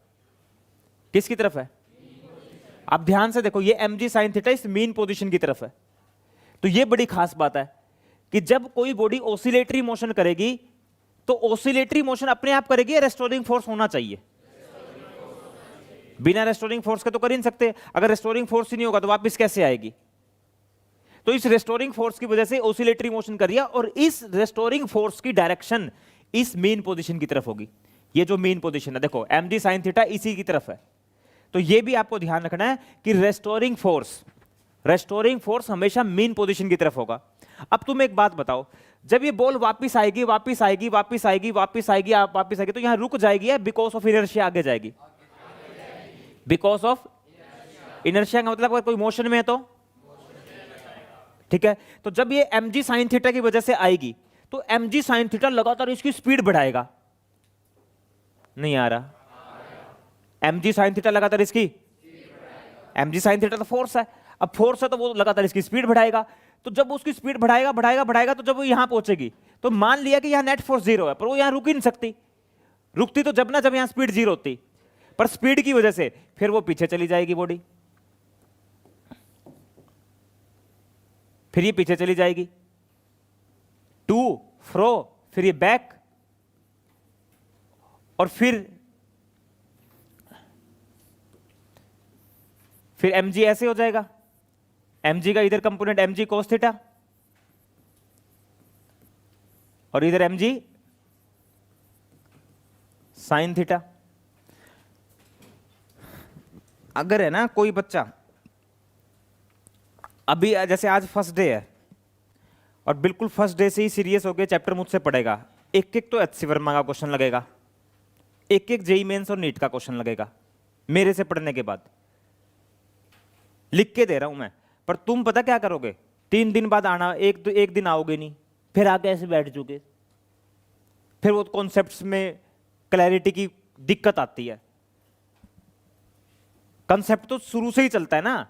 किसकी तरफ है? आप ध्यान से देखो, ये mg sin थीटा इस मीन पोजीशन की तरफ है। तो ये बड़ी खास बात है कि जब कोई बॉडी ऑसिलेटरी मोशन करेगी तो ऑसिलेटरी मोशन अपने आप करेगी या रेस्टोरिंग फोर्स होना चाहिए? बिना रेस्टोरिंग फोर्स के तो कर ही नहीं सकते। अगर रेस्टोरिंग फोर्स ही नहीं होगा तो वापस कैसे आएगी? तो इस रेस्टोरिंग फोर्स की वजह से ऑसिलेटरी मोशन कर रहा, और इस रेस्टोरिंग फोर्स की डायरेक्शन इस मीन पोजीशन की तरफ होगी। ये जो मीन पोजीशन है देखो, mg sin थीटा इसी की तरफ है। तो ये भी आपको ध्यान रखना है कि रेस्टोरिंग फोर्स हमेशा मीन पोजीशन की तरफ होगा। अब तुम एक बात बताओ, जब ये बॉल वापस आएगी वापस आएगी वापस आएगी वापस आएगी आप वापस आएगी, तो यहां रुक जाएगी या बिकॉज ऑफ इनर्शिया आगे जाएगी? बिकॉज ऑफ इनर्शिया का मतलब अगर कोई मोशन में है तो ठीक है। तो जब ये mg साइन थीटा की वजह से आएगी तो mg साइन थीटा लगातार इसकी स्पीड बढ़ाएगा, नहीं आ रहा? mg साइन थीटा लगातार इसकी mg साइन थीटा तो फोर्स है, अब फोर्स है तो वो लगातार इसकी स्पीड बढ़ाएगा। तो जब वो उसकी स्पीड बढ़ाएगा बढ़ाएगा बढ़ाएगा तो जब वो यहां पहुंचेगी तो मान लिया कि यहां नेट फोर्स 0 है, पर वो यहां रुक ही नहीं सकती। रुकती तो जब ना जब यहां स्पीड 0 होती, पर स्पीड की वजह से फिर वो पीछे चली जाएगी बॉडी, फिर ये पीछे चली जाएगी, टू फ्रो, फिर ये बैक, और फिर mg ऐसे हो जाएगा। mg का इधर कंपोनेंट mg cos थीटा और इधर mg sin थीटा। अगर है ना कोई बच्चा अभी जैसे आज फर्स्ट डे है और बिल्कुल फर्स्ट डे से ही सीरियस होकर चैप्टर मुझसे पढ़ेगा, एक एक तो एचसी वर्मा का क्वेश्चन लगेगा, एक एक जेई मेंस और नीट का क्वेश्चन लगेगा मेरे से पढ़ने के बाद, लिख के दे रहा हूं मैं। पर तुम पता क्या करोगे, 3 दिन बाद आना, एक दिन आओगे नहीं, फिर आके ऐसे बैठ चुके, फिर वो कॉन्सेप्ट्स में क्लैरिटी की दिक्कत आती है। कंसेप्ट तो शुरू से ही चलता है ना।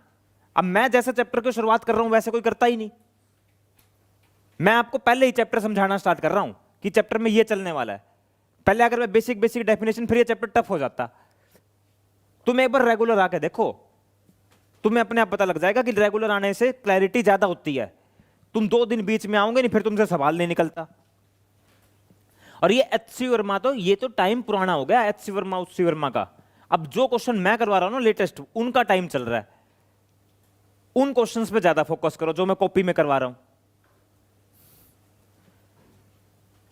अब मैं जैसे चैप्टर की शुरुआत कर रहा हूं वैसे कोई करता ही नहीं, मैं आपको पहले ही चैप्टर समझाना स्टार्ट कर रहा हूं कि चैप्टर में ये चलने वाला है। पहले अगर मैं बेसिक डेफिनेशन, फिर ये चैप्टर टफ हो जाता। तुम एक बार रेगुलर आके देखो, तुम्हें अपने आप पता लग जाएगा कि रेगुलर आने से क्लैरिटी ज्यादा होती है। तुम 2 दिन बीच में आओगे नहीं, फिर तुमसे सवाल नहीं निकलता। और ये एचसी वर्मा तो ये तो टाइम पुराना हो गया, एचसी वर्मा उसी वर्मा का। अब जो क्वेश्चन मैं करवा रहा हूं ना लेटेस्ट, उनका टाइम चल रहा है। उन क्वेश्चंस पे ज्यादा फोकस करो जो मैं कॉपी में करवा रहा हूं।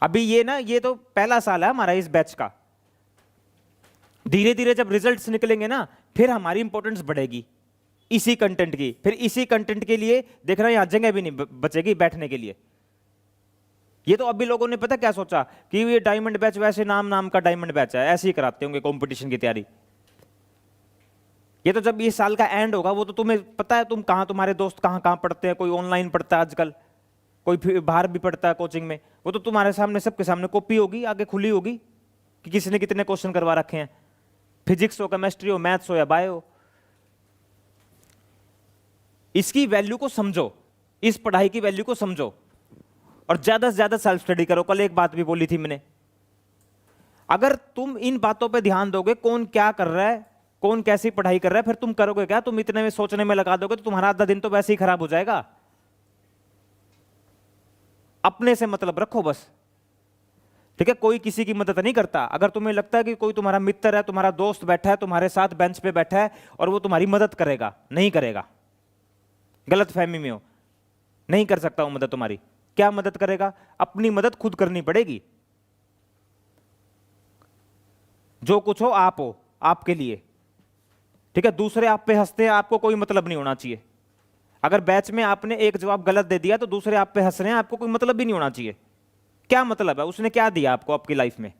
अभी ये ना, ये तो पहला साल है हमारा इस बैच का। धीरे धीरे जब रिजल्ट्स निकलेंगे ना, फिर हमारी इंपॉर्टेंस बढ़ेगी इसी कंटेंट की। फिर इसी कंटेंट के लिए देखना यहां जगह भी नहीं बचेगी बैठने के लिए। ये तो अभी लोगों ने पता क्या सोचा कि ये डायमंड बैच वैसे नाम का डायमंड बैच है, ऐसे ही कराते होंगे कंपटीशन की तैयारी। ये तो जब ये साल का एंड होगा वो तो तुम्हें पता है तुम कहां, तुम्हारे दोस्त कहां कहां पढ़ते हैं। कोई ऑनलाइन पढ़ता है आजकल, कोई बाहर भी पढ़ता है कोचिंग में। वो तो तुम्हारे सामने, सबके सामने कॉपी होगी आगे खुली होगी कि किसी ने कितने क्वेश्चन करवा रखे हैं, फिजिक्स हो, केमिस्ट्री हो, मैथ्स हो या बायो। इसकी वैल्यू को समझो, इस पढ़ाई की वैल्यू को समझो और ज्यादा से ज्यादा सेल्फ स्टडी करो। कल एक बात भी बोली थी मैंने, अगर तुम इन बातों पे ध्यान दोगे, कौन क्या कर रहा है, कौन कैसी पढ़ाई कर रहा है, फिर तुम करोगे क्या? तुम इतने में सोचने में लगा दोगे तो तुम्हारा आधा दिन तो वैसे ही खराब हो जाएगा। अपने से मतलब रखो बस, ठीक है? कोई किसी की मदद नहीं करता। अगर तुम्हें लगता है कि कोई तुम्हारा मित्र है, तुम्हारा दोस्त बैठा है तुम्हारे साथ बेंच पे बैठा है और वो तुम्हारी मदद करेगा, नहीं करेगा। गलत फहमी में हो, नहीं कर सकता वो मदद तुम्हारी। क्या मदद करेगा? अपनी मदद खुद करनी पड़ेगी। जो कुछ हो आप हो, आपके लिए, ठीक है? दूसरे आप पे हंसते हैं, आपको कोई मतलब नहीं होना चाहिए। अगर बैच में आपने एक जवाब गलत दे दिया तो दूसरे आप पे हंस रहे हैं, आपको कोई मतलब भी नहीं होना चाहिए। क्या मतलब है? उसने क्या दिया आपको आपकी लाइफ में?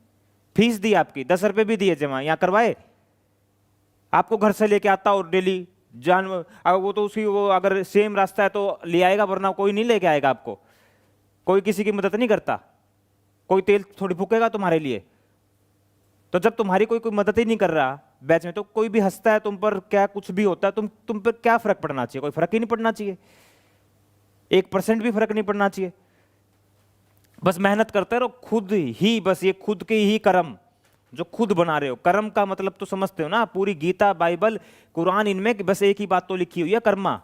फीस दी आपकी, 10 रुपए भी दिए जमा, यहां करवाए, आपको घर से लेके आता और डेली जान, वो तो उसी, वो अगर सेम रास्ता है तो ले आएगा, वरना कोई नहीं लेके आएगा आपको। कोई किसी की मदद नहीं करता, कोई तेल थोड़ी फूकेगा तुम्हारे लिए। तो जब तुम्हारी कोई मदद ही नहीं कर रहा बैच में, तो कोई भी हंसता है तुम पर, क्या कुछ भी होता है, तुम पर क्या फर्क पड़ना चाहिए? कोई फर्क ही नहीं पड़ना चाहिए, 1% भी फर्क नहीं पड़ना चाहिए। बस मेहनत करते रहो खुद ही, बस ये खुद के ही कर्म जो खुद बना रहे हो। कर्म का मतलब तो समझते हो ना, पूरी गीता, बाइबल, कुरान, इनमें बस एक ही बात तो लिखी हुई है, कर्मा।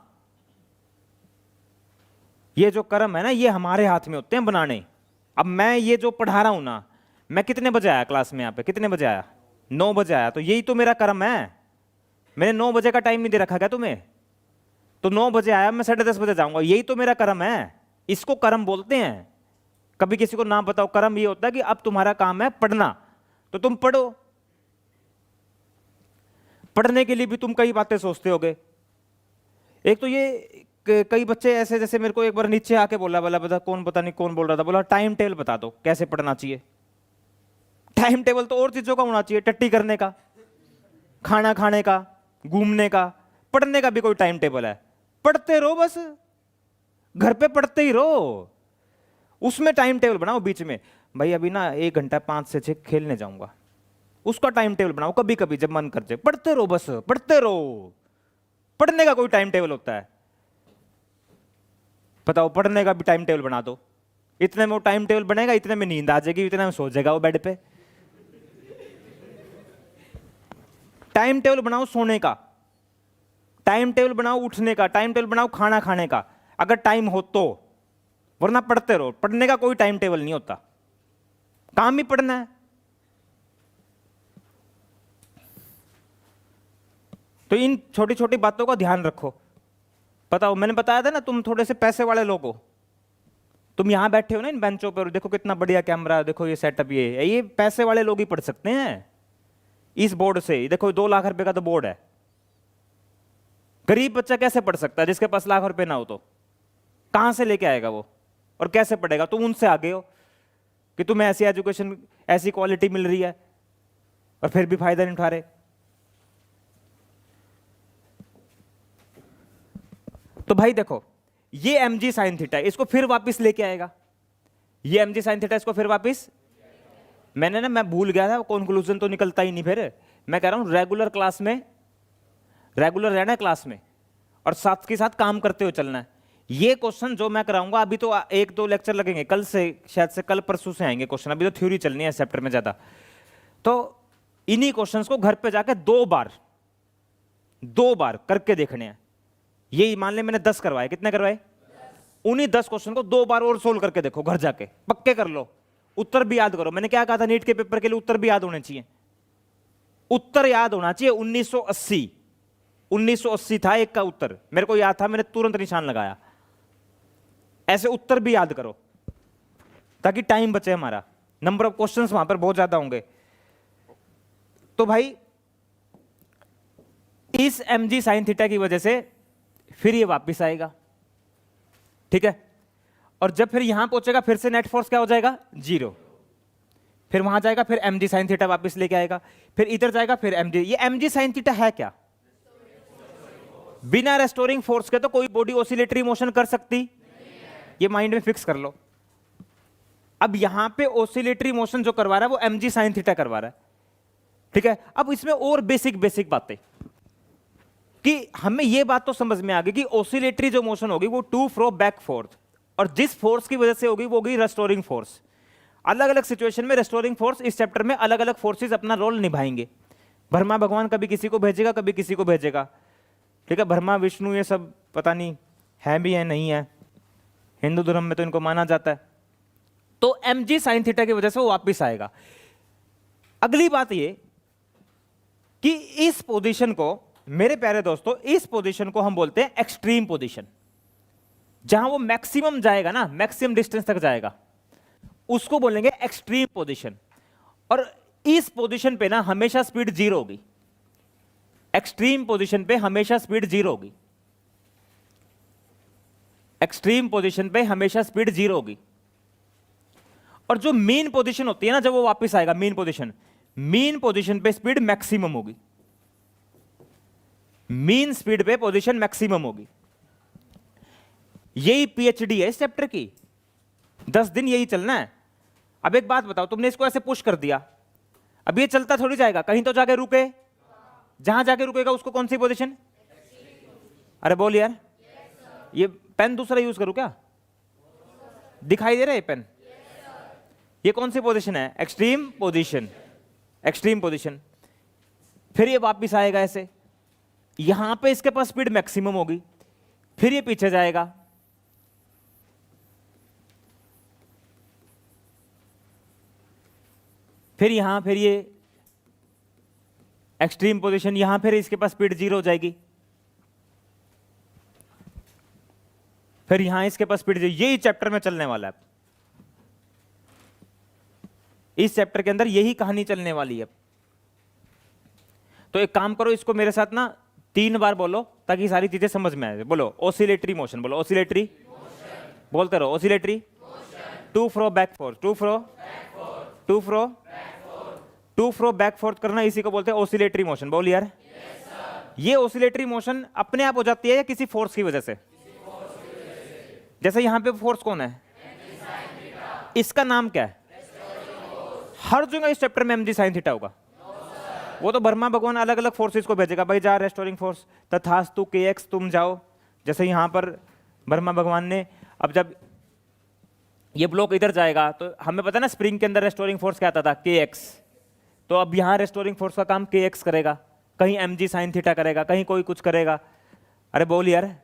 ये जो कर्म है ना, ये हमारे हाथ में होते हैं बनाने। अब मैं ये जो पढ़ा रहा हूं ना, मैं कितने बजे आया क्लास में? यहाँ पे कितने बजे आया? 9 बजे आया, तो यही तो मेरा कर्म है। मैंने 9 बजे का टाइम नहीं दे रखा क्या तुम्हें? तो 9 बजे आया, मैं 10:30 बजे जाऊंगा, यही तो मेरा कर्म है। इसको कर्म बोलते हैं। कभी किसी को नाम बताओ, कर्म ये होता है कि अब तुम्हारा काम है पढ़ना, तो तुम पढ़ो। पढ़ने के लिए भी तुम कई बातें सोचते होगे। एक तो ये कई बच्चे ऐसे, जैसे मेरे को एक बार नीचे आके बोला, बोला पता कौन, पता नहीं कौन बोल रहा था, बोला टाइम टेबल बता दो कैसे पढ़ना चाहिए। टाइम टेबल तो और चीजों का होना चाहिए, टट्टी करने का, खाना खाने का, घूमने का, पढ़ने का भी कोई टाइम टेबल है? पढ़ते रहो बस, घर पे पढ़ते ही रहो, उसमें टाइम टेबल बनाओ बीच में। भाई अभी ना 1 घंटा 5 से 6 खेलने जाऊंगा, उसका टाइम टेबल बनाओ, कभी कभी जब मन कर जाए। पढ़ते रहो बस, पढ़ते रहो। पढ़ने का कोई टाइम टेबल होता है? बताओ, पढ़ने का भी टाइम टेबल बना दो। इतने में वो टाइम टेबल बनेगा, इतने में नींद आ जाएगी, इतने में सो जाएगा वो बेड पे। टाइम टेबल बनाओ सोने का, टाइम टेबल बनाओ उठने का, टाइम टेबल बनाओ खाना खाने का, अगर टाइम हो तो, वरना पढ़ते रहो। पढ़ने का कोई टाइम टेबल नहीं होता, काम ही पढ़ना है। तो इन छोटी छोटी बातों का ध्यान रखो। पता हो, मैंने बताया था ना, तुम थोड़े से पैसे वाले लोग हो, तुम यहां बैठे हो ना इन बेंचों पर, देखो कितना बढ़िया कैमरा, देखो ये सेटअप, ये पैसे वाले लोग ही पढ़ सकते हैं इस बोर्ड से। देखो 2 लाख रुपए का तो बोर्ड है, गरीब बच्चा कैसे पढ़ सकता है? जिसके पास लाख रुपए ना हो तो कहां से लेके आएगा वो, और कैसे पढ़ेगा? तुम उनसे आगे हो कि तुम्हें ऐसी एजुकेशन, ऐसी क्वालिटी मिल रही है, और फिर भी फायदा नहीं उठा रहे। तो भाई देखो, ये mg sin थीटा, इसको फिर वापस लेके आएगा, ये mg sin थीटा इसको फिर वापस। मैं भूल गया था, कंक्लूजन तो निकलता ही नहीं। फिर मैं कह रहा हूं रेगुलर क्लास में, रेगुलर रहना है क्लास में, और साथ के साथ काम करते हुए चलना है। ये क्वेश्चन जो मैं कराऊंगा, अभी तो 1-2 लेक्चर लगेंगे, कल से शायद से, कल परसों से आएंगे क्वेश्चन, अभी तो थ्योरी चलनी है चैप्टर में ज्यादा। तो इन्हीं क्वेश्चंस को घर पे जाके 2 बार करके देखने हैं। ये मान ले मैंने 10 करवाए, कितने करवाए? उन्हीं 10 क्वेश्चन को 2 बार और सोल्व करके देखो, घर जाके पक्के कर लो, उत्तर भी याद करो। मैंने क्या कहा था, नीट के पेपर के लिए उत्तर भी याद होने चाहिए, उत्तर याद होना चाहिए। 1980 था एक का उत्तर, मेरे को याद था, मैंने तुरंत निशान लगाया। ऐसे उत्तर भी याद करो ताकि टाइम बचे हमारा, नंबर ऑफ क्वेश्चंस वहां पर बहुत ज्यादा होंगे। तो भाई इस mg sin थीटा की वजह से फिर ये वापस आएगा, ठीक है? और जब फिर यहां पहुंचेगा, फिर से नेट फोर्स क्या हो जाएगा? 0। फिर वहां जाएगा, फिर mg sin थीटा वापस लेके आएगा, फिर इधर जाएगा, फिर mg। ये mg sin थीटा है क्या? बिना रेस्टोरिंग फोर्स के तो कोई बॉडी ऑसिलेटरी मोशन कर सकती? ये माइंड में फिक्स कर लो। अब यहां पे ऑसिलेटरी मोशन जो करवा रहा है वो mg sin थीटा करवा रहा है, ठीक है? अब इसमें और बेसिक बातें, कि हमें यह बात तो समझ में आ गई कि ऑसिलेटरी जो मोशन होगी वो टू फ्रो बैक फोर्थ, और जिस फोर्स की वजह से होगी वो होगी रेस्टोरिंग फोर्स। अलग अलग सिचुएशन में रेस्टोरिंग फोर्स इस चैप्टर में अलग अलग फोर्सेस अपना रोल निभाएंगे। ब्रह्मा भगवान कभी किसी को भेजेगा, कभी किसी को भेजेगा, ठीक है? ब्रह्मा विष्णु ये सब पता नहीं है भी है नहीं है, हिंदू धर्म में तो इनको माना जाता है। तो mg sin थीटा की वजह से वो वापस आएगा। अगली बात ये कि इस पोजीशन को, मेरे प्यारे दोस्तों, इस पोजीशन को हम बोलते हैं एक्सट्रीम पोजीशन। जहां वो मैक्सिमम जाएगा ना, मैक्सिमम डिस्टेंस तक जाएगा, उसको बोलेंगे एक्सट्रीम पोजीशन। और इस पोजीशन पे ना हमेशा स्पीड 0 होगी, एक्सट्रीम पोजीशन पे हमेशा स्पीड 0 होगी, एक्सट्रीम पोजीशन पे हमेशा स्पीड 0 होगी। और जो मीन पोजीशन होती है ना, जब वो वापस आएगा, मीन पोजीशन पे स्पीड मैक्सिमम होगी, मीन स्पीड पे पोजीशन मैक्सिमम होगी। यही पीएचडी है इस चैप्टर की, 10 दिन यही चलना है। अब एक बात बताओ, तुमने इसको ऐसे पुश कर दिया, अब ये चलता थोड़ी जाएगा, कहीं तो जाके रुके, जहां जाके रुकेगा उसको कौन सी पोजीशन? अरे बोल यार, ये पेन दूसरा यूज करूं क्या? दिखाई दे रहा है पेन? ये कौन सी पोजीशन है? Extreme position, extreme position. फिर ये वापस आएगा ऐसे, यहां पे इसके पास स्पीड मैक्सिमम होगी, फिर ये पीछे जाएगा, फिर यहां, फिर ये एक्सट्रीम पोजीशन, यहां फिर इसके पास स्पीड 0 हो जाएगी, फिर यहां इसके पास स्पीड 0। यही चैप्टर में चलने वाला है, इस चैप्टर के अंदर यही कहानी चलने वाली है। तो एक काम करो, इसको मेरे साथ ना 3 बार बोलो ताकि सारी चीजें समझ में आए। बोलो ओसिलेटरी मोशन, बोलो ओसिलेटरी, बोलते रहो oscillatory, to fro back forth, to fro, to fro, to fro back forth करना, इसी को बोलते हैं ओसिलेटरी मोशन। बोल यार, ये ओसिलेटरी मोशन अपने आप हो जाती है या किसी फोर्स की वजह से? जैसे यहां पे फोर्स कौन है? इसका नाम क्या है? हर जगह इस चैप्टर में mg sin थीटा होगा। वो तो ब्रह्मा भगवान अलग अलग फोर्सेस को भेजेगा, भाई जा रेस्टोरिंग फोर्स तथास्तु kx तुम जाओ। जैसे यहां पर ब्रह्मा भगवान ने, अब जब ये ब्लॉक इधर जाएगा तो हमें पता है ना स्प्रिंग के अंदर रेस्टोरिंग फोर्स क्या आता था? kx। तो अब यहां रेस्टोरिंग फोर्स का काम kx करेगा, कहीं mg sin थीटा करेगा, कहीं कोई कुछ करेगा। अरे बोल यार।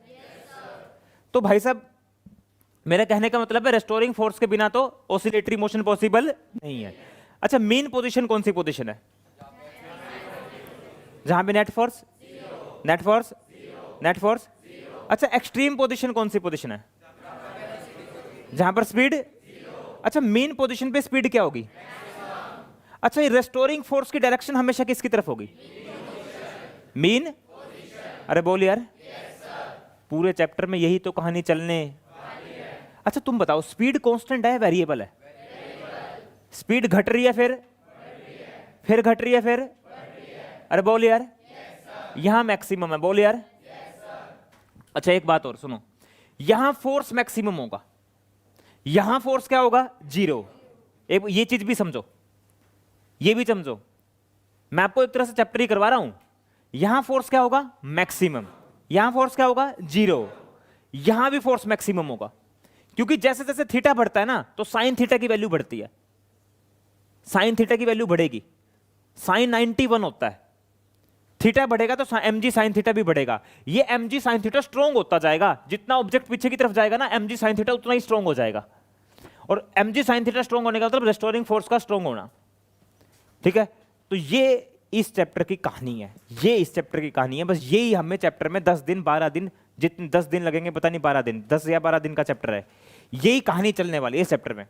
तो भाई साहब मेरे कहने का मतलब है रेस्टोरिंग फोर्स के बिना तो ओसिलेटरी मोशन पॉसिबल नहीं है। अच्छा, मेन पोजीशन कौन सी पोजीशन है? जहां पे net force, net force, net force. अच्छा, एक्सट्रीम पोजीशन कौन सी पोजीशन है? जहां पर स्पीड। अच्छा, मेन पोजीशन पे स्पीड क्या होगी? अच्छा, ये रेस्टोरिंग फोर्स की डायरेक्शन हमेशा किसकी तरफ होगी? मीन। अरे बोल यार। पूरे चैप्टर में यही तो कहानी चलने। अच्छा तुम बताओ, स्पीड कांस्टेंट है वेरिएबल है? स्पीड घट रही है फिर घट रही है फिर। अरे बोल यार। यहां मैक्सिमम है, बोल यार। अच्छा एक बात और सुनो, यहां फोर्स मैक्सिमम होगा, यहां फोर्स क्या होगा? 0। ये चीज भी समझो, ये भी समझो, मैं आपको एक तरह से चैप्टर ही करवा रहा हूं। यहां फोर्स क्या होगा? मैक्सिमम। यहां फोर्स क्या होगा? 0। यहां भी फोर्स मैक्सिमम होगा, क्योंकि जैसे जैसे थीटा बढ़ता है ना तो साइन थीटा की वैल्यू बढ़ती है, साइन थीटा की वैल्यू बढ़ेगी। साइन 91 होता है, थीटा बढ़ेगा तो mg sin थीटा भी बढ़ेगा। ये mg sin थीटा स्ट्रॉन्ग होता जाएगा, जितना ऑब्जेक्ट पीछे की तरफ जाएगा ना mg sin थीटा उतना ही स्ट्रॉन्ग हो जाएगा। और mg sin थीटा स्ट्रॉन्ग होने का मतलब रेस्टोरिंग फोर्स का स्ट्रॉन्ग होना। ठीक है, तो ये इस चैप्टर की कहानी है, ये इस चैप्टर की कहानी है। बस यही हमें चैप्टर में 10 दिन 12 दिन, जितने 10 दिन लगेंगे पता नहीं, 12 दिन, 10 या 12 दिन का चैप्टर है, यही कहानी चलने वाली है इस चैप्टर में।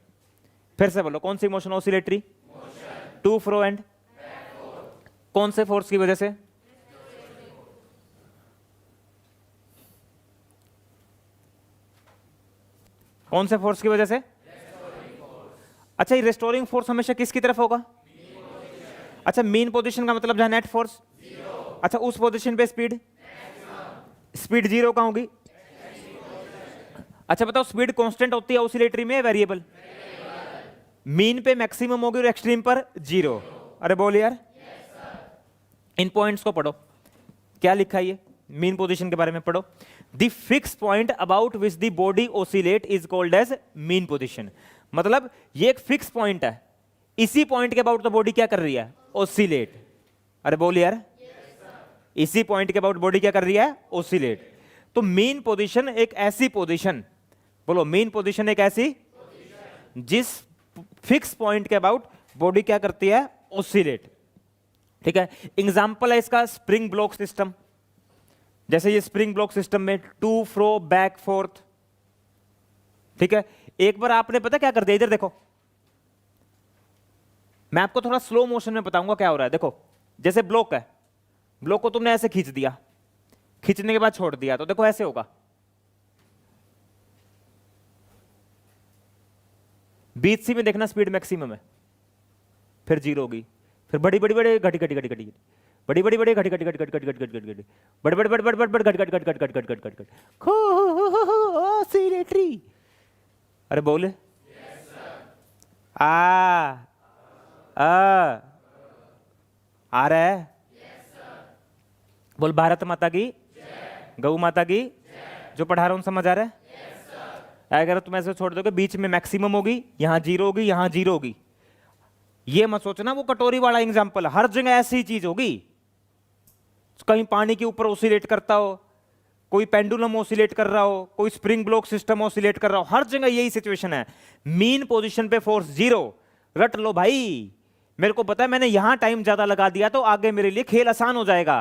फिर से बोलो, कौन सी motion? Oscillatory, to fro and, कौन से फोर्स की वजह से? कौन से फोर्स की वजह से? अच्छा, ये रेस्टोरिंग फोर्स हमेशा किसकी तरफ होगा? अच्छा, मेन पोजीशन का मतलब जहां नेट फोर्स। अच्छा, उस पोजीशन पे स्पीड, स्पीड 0 कहां होगी? अच्छा बताओ, स्पीड कांस्टेंट होती है ऑसिलेटरी में वेरिएबल? मीन पे मैक्सिमम होगी और एक्सट्रीम पर 0। अरे बोल यार। इन पॉइंट्स को पढ़ो, क्या लिखा है ये मीन पोजीशन के बारे में पढ़ो। The fix point about which the body oscillate is called as mean position. मतलब ये एक फिक्स पॉइंट है, इसी पॉइंट के अबाउट द बॉडी क्या कर रही है? ओसिलेट। अरे बोल यार। इसी पॉइंट के अबाउट बॉडी क्या कर रही है? ओसिलेट। तो मीन पोजीशन एक ऐसी पोजीशन, बोलो मीन पोजीशन एक ऐसी जिस फिक्स पॉइंट के अबाउट बॉडी क्या करती है? ओसिलेट। ठीक है, एग्जांपल है इसका स्प्रिंग ब्लॉक सिस्टम। जैसे ये स्प्रिंग ब्लॉक सिस्टम में टू फ्रो बैक फोर्थ। ठीक है, एक बार आपने पता क्या कर दिया, इधर देखो, मैं आपको थोड़ा स्लो मोशन में बताऊंगा क्या हो रहा है। देखो, जैसे ब्लॉक है, ब्लॉक को तुमने ऐसे खींच दिया, खींचने के बाद छोड़ दिया, तो देखो ऐसे होगा। बीच सी में देखना स्पीड मैक्सिमम है, फिर 0 होगी, फिर बड़ी बड़ी बड़ी घटी घटी घटी घटी, बड़ी बड़ी बड़ी घटी घटी घटी घटी घटी घटी घटी घटी घटी, बड़े बड़े बड़े बड़े बड़े बड़े घटी घटी घटी घटी घटी घटी घटी घटी ऑसिलेटरी। अरे बोले। आ रहा है? बोल भारत माता की, गौ माता की। जो पढ़ा रहा हूं समझ आ रहा है? अगर तुम ऐसे छोड़ दोगे, बीच में मैक्सिमम होगी, यहां 0 होगी, यहां 0 होगी। ये मत सोचना वो कटोरी वाला एग्जांपल, हर जगह ऐसी चीज होगी। कहीं पानी के ऊपर ओसिलेट करता हो, कोई पेंडुलम ओसिलेट कर रहा हो, कोई स्प्रिंग ब्लॉक सिस्टम ओसिलेट कर रहा हो, हर जगह यही सिचुएशन है। मीन पोजीशन पे फोर्स 0। रट लो भाई, मेरे को पता है मैंने यहां टाइम ज्यादा लगा दिया तो आगे मेरे लिए खेल आसान हो जाएगा।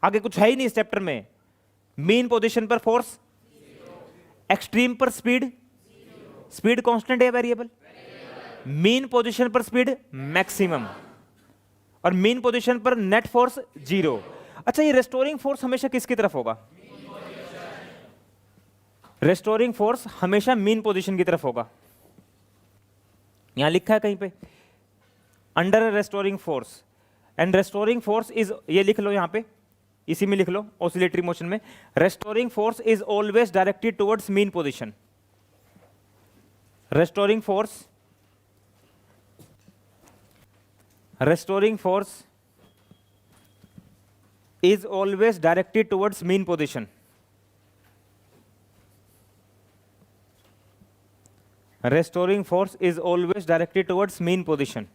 आगे कुछ है ही नहीं इस चैप्टर में। मीन पोजीशन पर फोर्स, एक्सट्रीम पर स्पीड, स्पीड कांस्टेंट है वेरिएबल। मीन पोजीशन पर स्पीड मैक्सिमम, और मीन पोजीशन पर नेट फोर्स 0। अच्छा, ये रेस्टोरिंग फोर्स हमेशा किसकी तरफ होगा? रेस्टोरिंग फोर्स हमेशा मीन पोजीशन की तरफ होगा। यहां लिखा है कहीं पे under restoring force, and restoring force is, ये लिख लो यहां पे, इसी में लिख लो ऑसिलेटरी मोशन में, restoring force is always directed towards mean position. Restoring force is always directed towards mean position. Restoring force is always directed towards mean position.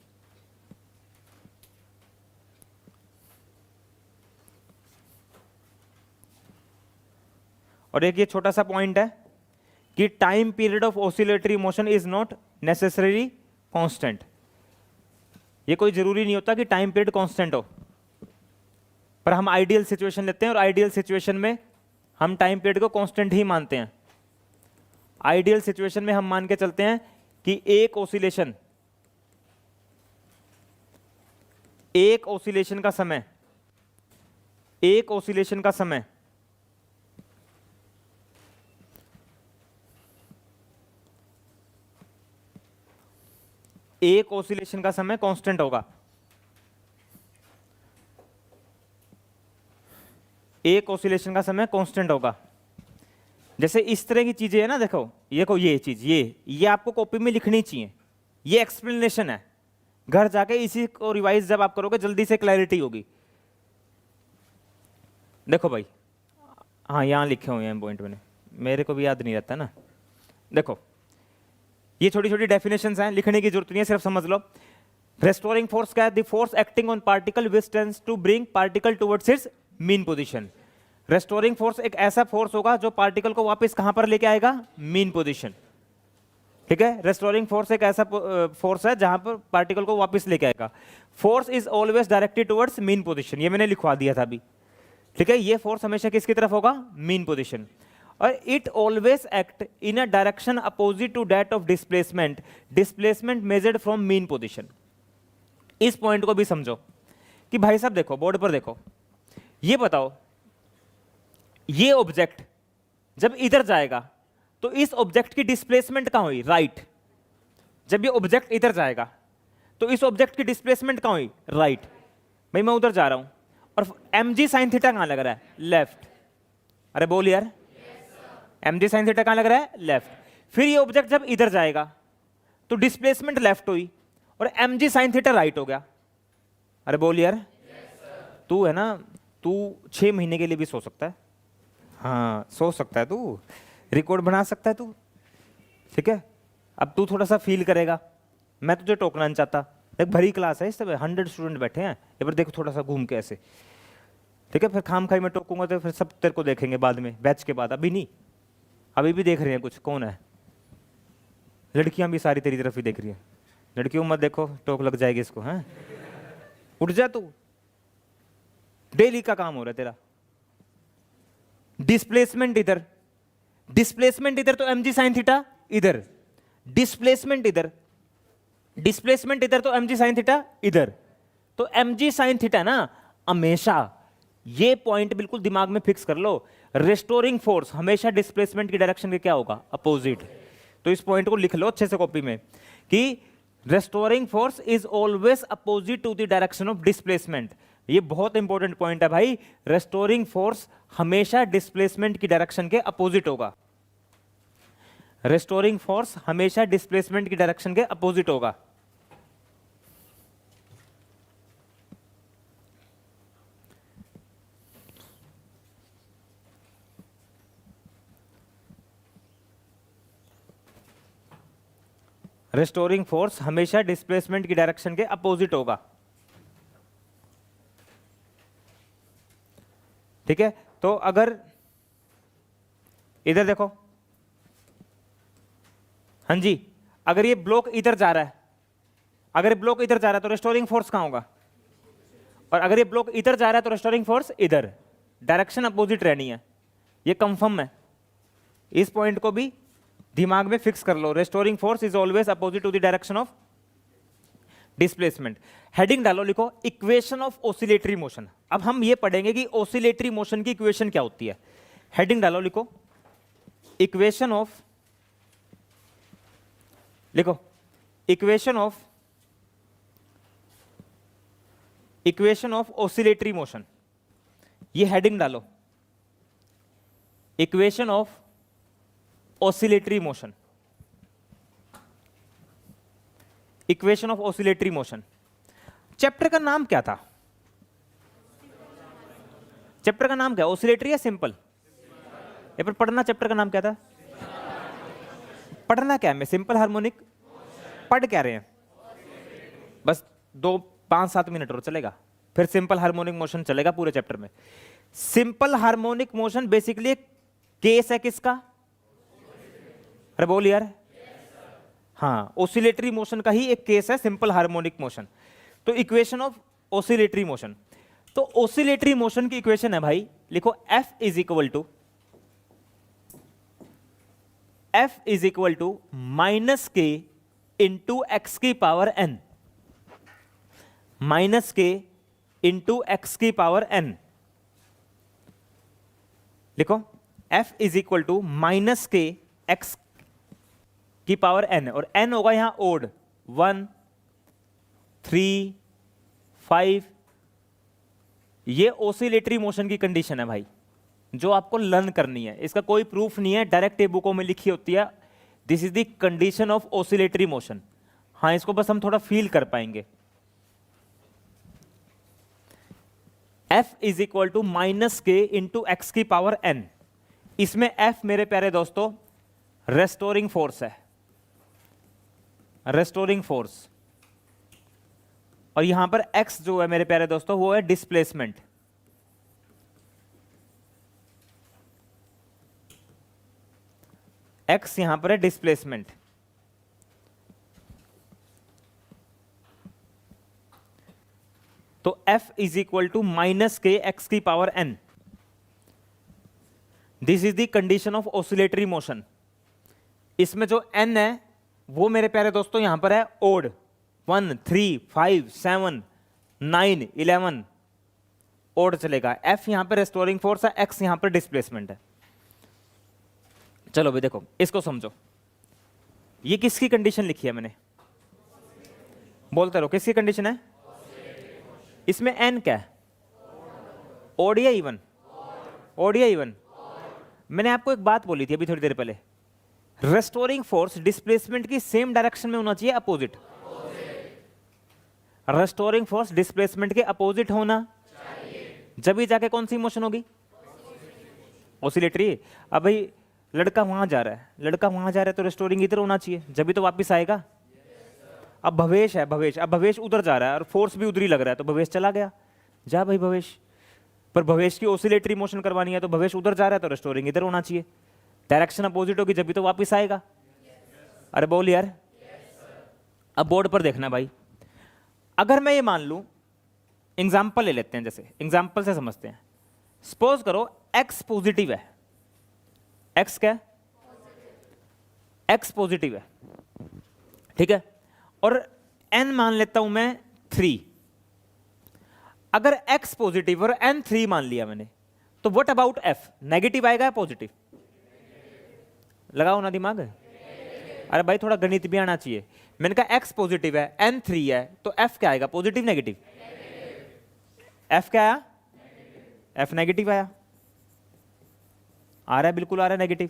और एक ये छोटा सा पॉइंट है कि time period of oscillatory motion is not necessary constant. ये कोई जरूरी नहीं होता कि टाइम पीरियड कांस्टेंट हो, पर हम आइडियल सिचुएशन लेते हैं और आइडियल सिचुएशन में हम टाइम पीरियड को कांस्टेंट ही मानते हैं। आइडियल सिचुएशन में हम मान के चलते हैं कि एक ऑसिलेशन का समय एक ऑसिलेशन का समय कांस्टेंट होगा। एक ऑसिलेशन का समय कांस्टेंट होगा। जैसे इस तरह की चीजें है ना, देखो ये चीज, ये आपको कॉपी में लिखनी चाहिए। ये एक्सप्लेनेशन है, घर जाके इसी को रिवाइज जब आप करोगे जल्दी से क्लैरिटी होगी। देखो भाई, हाँ यहां लिखे हुए हैं पॉइंट, मैंने, मेरे को भी याद नहीं रहता ना। देखो ये छोटी छोटी डेफिनेशंस हैं, लिखने की जरूरत नहीं है, सिर्फ समझ लो। रेस्टोरिंग फोर्स क्या है? The force acting on particle which tends to bring particle towards its mean position. Restoring force एक ऐसा फोर्स होगा जो पार्टिकल को वापस कहां पर लेके आएगा? Mean position. ठीक है, रेस्टोरिंग फोर्स एक ऐसा फोर्स है जहां पर पार्टिकल को वापस लेके आएगा। Force is always directed towards mean position, ये मैंने लिखवा दिया था अभी। ठीक है, ये फोर्स हमेशा किसकी तरफ होगा? Mean position. और it always act in a direction opposite to that of displacement measured from mean position. इस पॉइंट को भी समझो कि भाई साहब देखो, बोर्ड पर देखो, ये बताओ, ये ऑब्जेक्ट जब इधर जाएगा तो इस ऑब्जेक्ट की डिस्प्लेसमेंट कहां हुई? राइट। जब ये ऑब्जेक्ट इधर जाएगा तो इस ऑब्जेक्ट की डिस्प्लेसमेंट कहां हुई? राइट। भाई मैं उधर जा रहा हूं और mg sin थीटा कहां लग रहा है? लेफ्ट। अरे बोल यार, mg sin थीटा कहां लग रहा है? लेफ्ट। फिर ये ऑब्जेक्ट जब इधर जाएगा तो डिस्प्लेसमेंट लेफ्ट हुई और mg sin थीटा राइट हो गया। अरे बोल यार, तू है ना, तू 6 महीने के लिए भी सो सकता है। हाँ सो सकता है, तू रिकॉर्ड बना सकता है तू। ठीक है, अब तू थोड़ा सा फील करेगा, मैं तुझे टोकना नहीं चाहता। एक भरी क्लास है, इस समय 100 स्टूडेंट बैठे हैं, ये पर देखो थोड़ा सा घूम के ऐसे। ठीक है, फिर खाम खाई में टोकूंगा तो फिर सब तेरे को देखेंगे बाद में, बैच के बाद। अभी नहीं, अभी भी देख रहे हैं कुछ, कौन है? लड़कियां भी सारी तेरी तरफ ही देख रही है। लड़कियों मत देखो, टोक लग जाएगी इसको। हैं, उठ जा तू, डेली का काम हो रहा है तेरा। डिस्प्लेसमेंट इधर तो mg sin थीटा इधर, डिस्प्लेसमेंट इधर तो mg sin थीटा इधर। तो mg sin थीटा ना हमेशा, ये पॉइंट बिल्कुल दिमाग में फिक्स कर लो, रेस्टोरिंग फोर्स हमेशा डिस्प्लेसमेंट की डायरेक्शन के क्या होगा? अपोजिट। तो इस पॉइंट को लिख लो अच्छे से कॉपी में कि restoring force is always opposite to the direction of displacement. ये बहुत इंपॉर्टेंट पॉइंट है भाई, रेस्टोरिंग फोर्स हमेशा डिस्प्लेसमेंट की डायरेक्शन के अपोजिट होगा। रेस्टोरिंग फोर्स हमेशा डिस्प्लेसमेंट की डायरेक्शन के अपोजिट होगा। रेस्टोरिंग फोर्स हमेशा डिस्प्लेसमेंट की डायरेक्शन के अपोजिट होगा। ठीक है, तो अगर इधर देखो, हाँ जी, अगर ये ब्लॉक इधर जा रहा है, तो रेस्टोरिंग फोर्स कहां होगा? और अगर ये ब्लॉक इधर जा रहा है तो रेस्टोरिंग फोर्स इधर, डायरेक्शन अपोजिट रहनी है। ये कंफर्म है, इस पॉइंट को भी दिमाग में फिक्स कर लो। Restoring force is always opposite to the direction of displacement. Heading डालो, लिखो इक्वेशन ऑफ ऑसिलेटरी मोशन। अब हम ये पढ़ेंगे कि ऑसिलेटरी मोशन की इक्वेशन क्या होती है। हेडिंग डालो, लिखो इक्वेशन ऑफ, लिखो इक्वेशन ऑफ ऑसिलेटरी मोशन। ये हेडिंग डालो, equation of oscillatory motion, equation of oscillatory motion. Chapter का नाम क्या था? चैप्टर का नाम क्या? ऑसिलेटरी या सिंपल? ये पर पढ़ना, चैप्टर का नाम क्या था? पढ़ना क्या है? मैं सिंपल हार्मोनिक पढ़ क्या रहे हैं? बस 5-7 मिनट और चलेगा, फिर सिंपल हार्मोनिक मोशन चलेगा पूरे चैप्टर में। सिंपल हार्मोनिक मोशन बेसिकली एक केस है किसका? अरे बोल यार। हाँ, ऑसिलेटरी मोशन का ही एक केस है सिंपल हार्मोनिक मोशन। तो इक्वेशन ऑफ ऑसिलेटरी मोशन, तो ऑसिलेटरी मोशन की इक्वेशन है भाई, लिखो F is equal to minus K into X की power n, minus K into X की पावर n। लिखो F is equal to minus K X की पावर n, और n होगा यहां ओड 1, 3, 5। ये ऑसिलेटरी मोशन की कंडीशन है भाई, जो आपको लर्न करनी है। इसका कोई प्रूफ नहीं है, डायरेक्ट ये बुकों में लिखी होती है। This is the condition of oscillatory motion. हाँ, इसको बस हम थोड़ा फील कर पाएंगे। F is equal to minus K into X की पावर n। इसमें F मेरे प्यारे दोस्तों रेस्टोरिंग फोर्स है, रेस्टोरिंग फोर्स, और यहां पर x जो है मेरे प्यारे दोस्तों वो है डिस्प्लेसमेंट। x यहां पर है डिस्प्लेसमेंट। तो F is equal to minus K X की power n। This is the condition of oscillatory motion. इसमें जो n है वो मेरे प्यारे दोस्तों यहां पर है ओड 1, 3, 5, 7, 9, 11 ओड चलेगा। F यहां पर रेस्टोरिंग फोर्स है, x यहां पर डिस्प्लेसमेंट है। चलो भाई देखो, इसको समझो। ये किसकी कंडीशन लिखी है मैंने? बोलते रहो, किसकी कंडीशन है? इसमें n क्या है? ओड या इवन? ओड या इवन? मैंने आपको एक बात बोली थी अभी थोड़ी देर पहले, रेस्टोरिंग फोर्स डिस्प्लेसमेंट की सेम डायरेक्शन में होना चाहिए, अपोजिट। रेस्टोरिंग फोर्स डिस्प्लेसमेंट के अपोजिट होना चाहिए, जब ही जाके कौन सी मोशन होगी? ऑसिलेटरी। अब भाई लड़का वहां जा रहा है, लड़का वहां जा रहा है तो रेस्टोरिंग इधर होना चाहिए, जब भी तो वापस आएगा। अब भवेश है, भवेश, अब भवेश उधर जा रहा है और फोर्स भी उधर ही लग रहा है, तो भवेश चला गया, जा भाई भवेश। पर भवेश की ऑसिलेटरी मोशन करवानी है तो भवेश उधर जा रहा है तो रेस्टोरिंग इधर होना चाहिए। डायरेक्शन अपोजिट होगी जब भी तो वापस आएगा। अरे बोल यार। अब बोर्ड पर देखना भाई, अगर मैं ये मान लूं, एग्जाम्पल ले लेते हैं, जैसे एग्जाम्पल से समझते हैं। सपोज करो x पॉजिटिव है, x क्या है? x पॉजिटिव है, ठीक है, और n मान लेता हूं मैं 3। अगर x पॉजिटिव और n 3 मान लिया मैंने, तो व्हाट अबाउट f? नेगेटिव आएगा या पॉजिटिव? लगाओ ना दिमाग। अरे भाई थोड़ा गणित भी आना चाहिए। मैंने कहा x पॉजिटिव है, n 3 है, तो f क्या आएगा? Positive negative? f क्या आया? f नेगेटिव आया। आ रहा है, बिल्कुल आ रहा है नेगेटिव।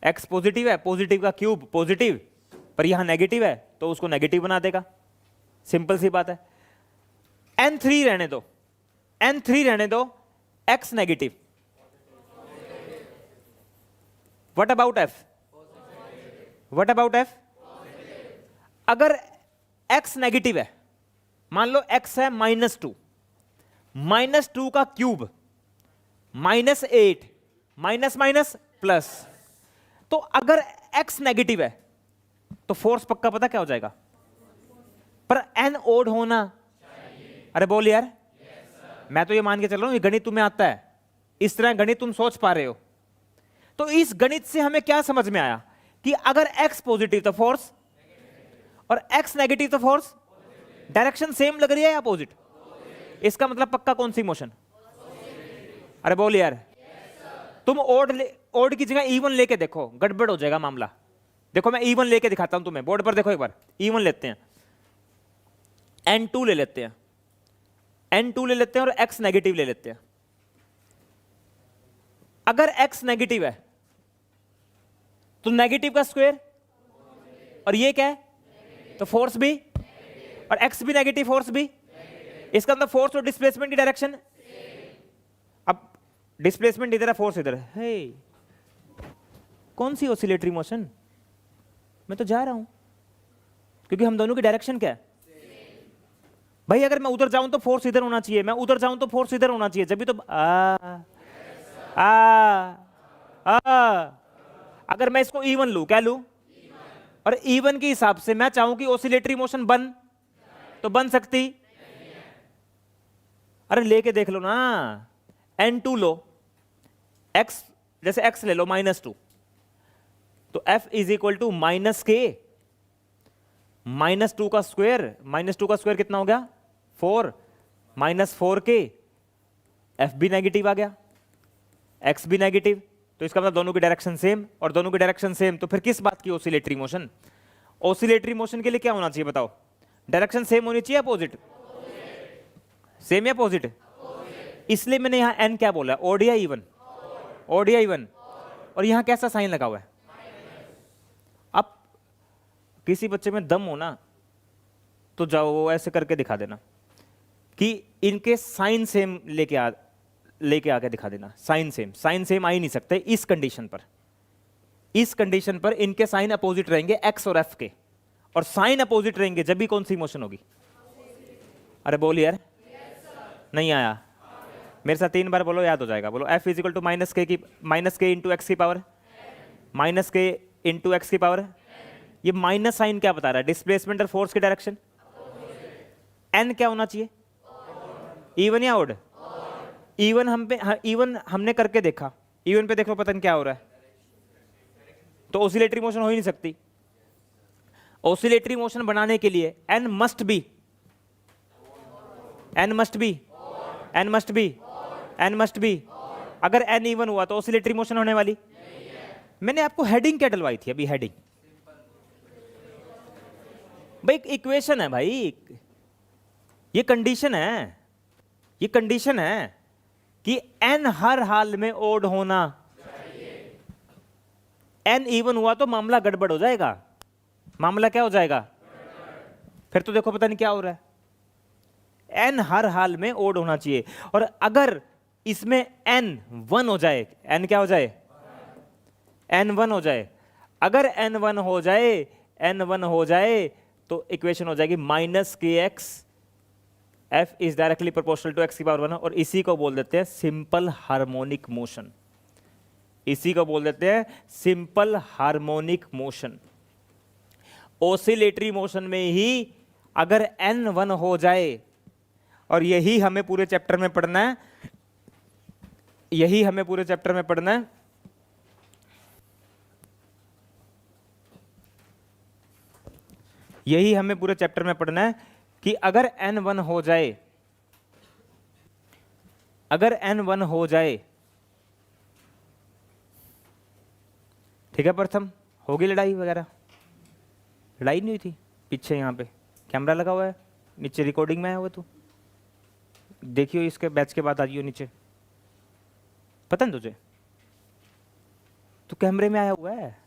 x पॉजिटिव है, पॉजिटिव का क्यूब पॉजिटिव, पर यहां नेगेटिव है तो उसको नेगेटिव बना देगा, सिंपल सी बात है। n3 रहने दो, n3 रहने दो, x negative, what about f? What about f? अगर x नेगेटिव है, मान लो x है -2, -2 का क्यूब -8, माइनस माइनस प्लस, तो अगर x नेगेटिव है तो फोर्स पक्का पता क्या हो जाएगा? पर n ओड होना चाहिए। अरे बोल यार। मैं तो ये मान के चल रहा हूं ये गणित तुम्हें आता है, इस तरह गणित तुम सोच पा रहे हो। तो इस गणित से हमें क्या समझ में आया कि अगर x पॉजिटिव तो फोर्स और x नेगेटिव तो फोर्स, डायरेक्शन सेम लग रही है या अपोजिट? इसका मतलब पक्का कौन सी मोशन? अरे बोल यार। तुम ओड की जगह इवन लेके देखो, गड़बड़ हो जाएगा मामला। देखो मैं इवन लेके दिखाता हूं तुम्हें, बोर्ड पर देखो एक बार। इवन लेते हैं, N2 ले लेते हैं, N2 ले लेते हैं और x नेगेटिव ले लेते हैं। अगर x नेगेटिव है तो नेगेटिव का स्क्वायर, और ये क्या है तो फोर्स भी, और x भी नेगेटिव, फोर्स भी। इसका मतलब फोर्स और डिस्प्लेसमेंट की डायरेक्शन। अब डिस्प्लेसमेंट इधर है, फोर्स इधर है। कौन सी ऑसिलेटरी मोशन? मैं तो जा रहा हूं, क्योंकि हम दोनों की डायरेक्शन क्या है भाई? अगर मैं उधर जाऊं तो फोर्स इधर होना चाहिए, मैं उधर जाऊं तो फोर्स इधर होना चाहिए, जब भी तो अगर मैं इसको इवन लूं, क्या लूं? और इवन के हिसाब से मैं चाहूं कि ऑसिलेटरी मोशन बन, तो बन सकती? अरे लेके देख लो ना। N2 लो, x जैसे x ले लो -2, तो F is equal to -k, -2 का स्क्वायर, -2 का स्क्वायर कितना हो गया 4, -4k, F भी नेगेटिव आ गया, x भी नेगेटिव, तो इसका मतलब दोनों की डायरेक्शन सेम, और दोनों की डायरेक्शन सेम तो फिर किस बात की ऑसिलेटरी मोशन? ऑसिलेटरी मोशन के लिए क्या होना चाहिए बताओ? डायरेक्शन सेम होनी चाहिए, अपोजिट? सेम या अपोजिट? इसलिए मैंने यहां n क्या बोला, ओड या इवन? ओड या इवन? और यहां कैसा साइन लगा हुआ है? अब किसी बच्चे में दम हो ना तो जाओ वो ऐसे करके दिखा देना कि इनके साइन सेम लेके आके दिखा देना। साइन सेम आ ही नहीं सकते इस कंडीशन पर। इस कंडीशन पर इनके साइन अपोजिट रहेंगे x और f के, और साइन अपोजिट रहेंगे जब भी कौन सी मोशन होगी? अरे बोल यार। नहीं आया? मेरे साथ 3 बार बोलो, याद हो जाएगा। बोलो F is equal to -k into X की पावर, -k इंटू एक्स की पावर। ये माइनस साइन क्या बता रहा है? डिस्प्लेसमेंट और फोर्स की डायरेक्शन। n क्या होना चाहिए? इवन या ओड? इवन हमने करके देखा, इवन पे देखो पता नहीं क्या हो रहा है, तो ऑसिलेटरी मोशन हो ही नहीं सकती। ऑसिलेटरी मोशन बनाने के लिए n मस्ट बी, अगर n इवन हुआ तो ऑसिलेटरी मोशन होने वाली? मैंने आपको हेडिंग क्या डलवाई थी अभी? हेडिंग भाई इक्वेशन है भाई, ये कंडीशन है, ये कंडीशन है कि n हर हाल में ओड होना चाहिए। n इवन हुआ तो मामला गड़बड़ हो जाएगा। मामला क्या हो जाएगा? फिर तो देखो पता नहीं क्या हो रहा है। n हर हाल में ओड होना चाहिए, और अगर इसमें n 1 हो जाए, n क्या हो जाए? n 1 हो जाए। अगर n 1 हो जाए तो इक्वेशन हो जाएगी -kx, f is directly proportional to x की पावर 1, और इसी को बोल देते हैं सिंपल हार्मोनिक मोशन। इसी को बोल देते हैं simple harmonic motion. Oscillatory motion में ही अगर n 1 हो जाए, और यही हमें पूरे चैप्टर में पढ़ना है, यही हमें पूरे चैप्टर में पढ़ना है। यही हमें पूरे चैप्टर में पढ़ना है कि अगर n 1 हो जाए, अगर n 1 हो जाए, ठीक है। प्रथम होगी लड़ाई वगैरह? लड़ाई नहीं हुई थी पीछे, यहाँ पे कैमरा लगा हुआ है, नीचे रिकॉर्डिंग में आया हुआ, तो देखियो इसके बैच के बाद आ जाइयो नीचे। पता नहीं तुझे? तो कैमरे में आया हुआ है।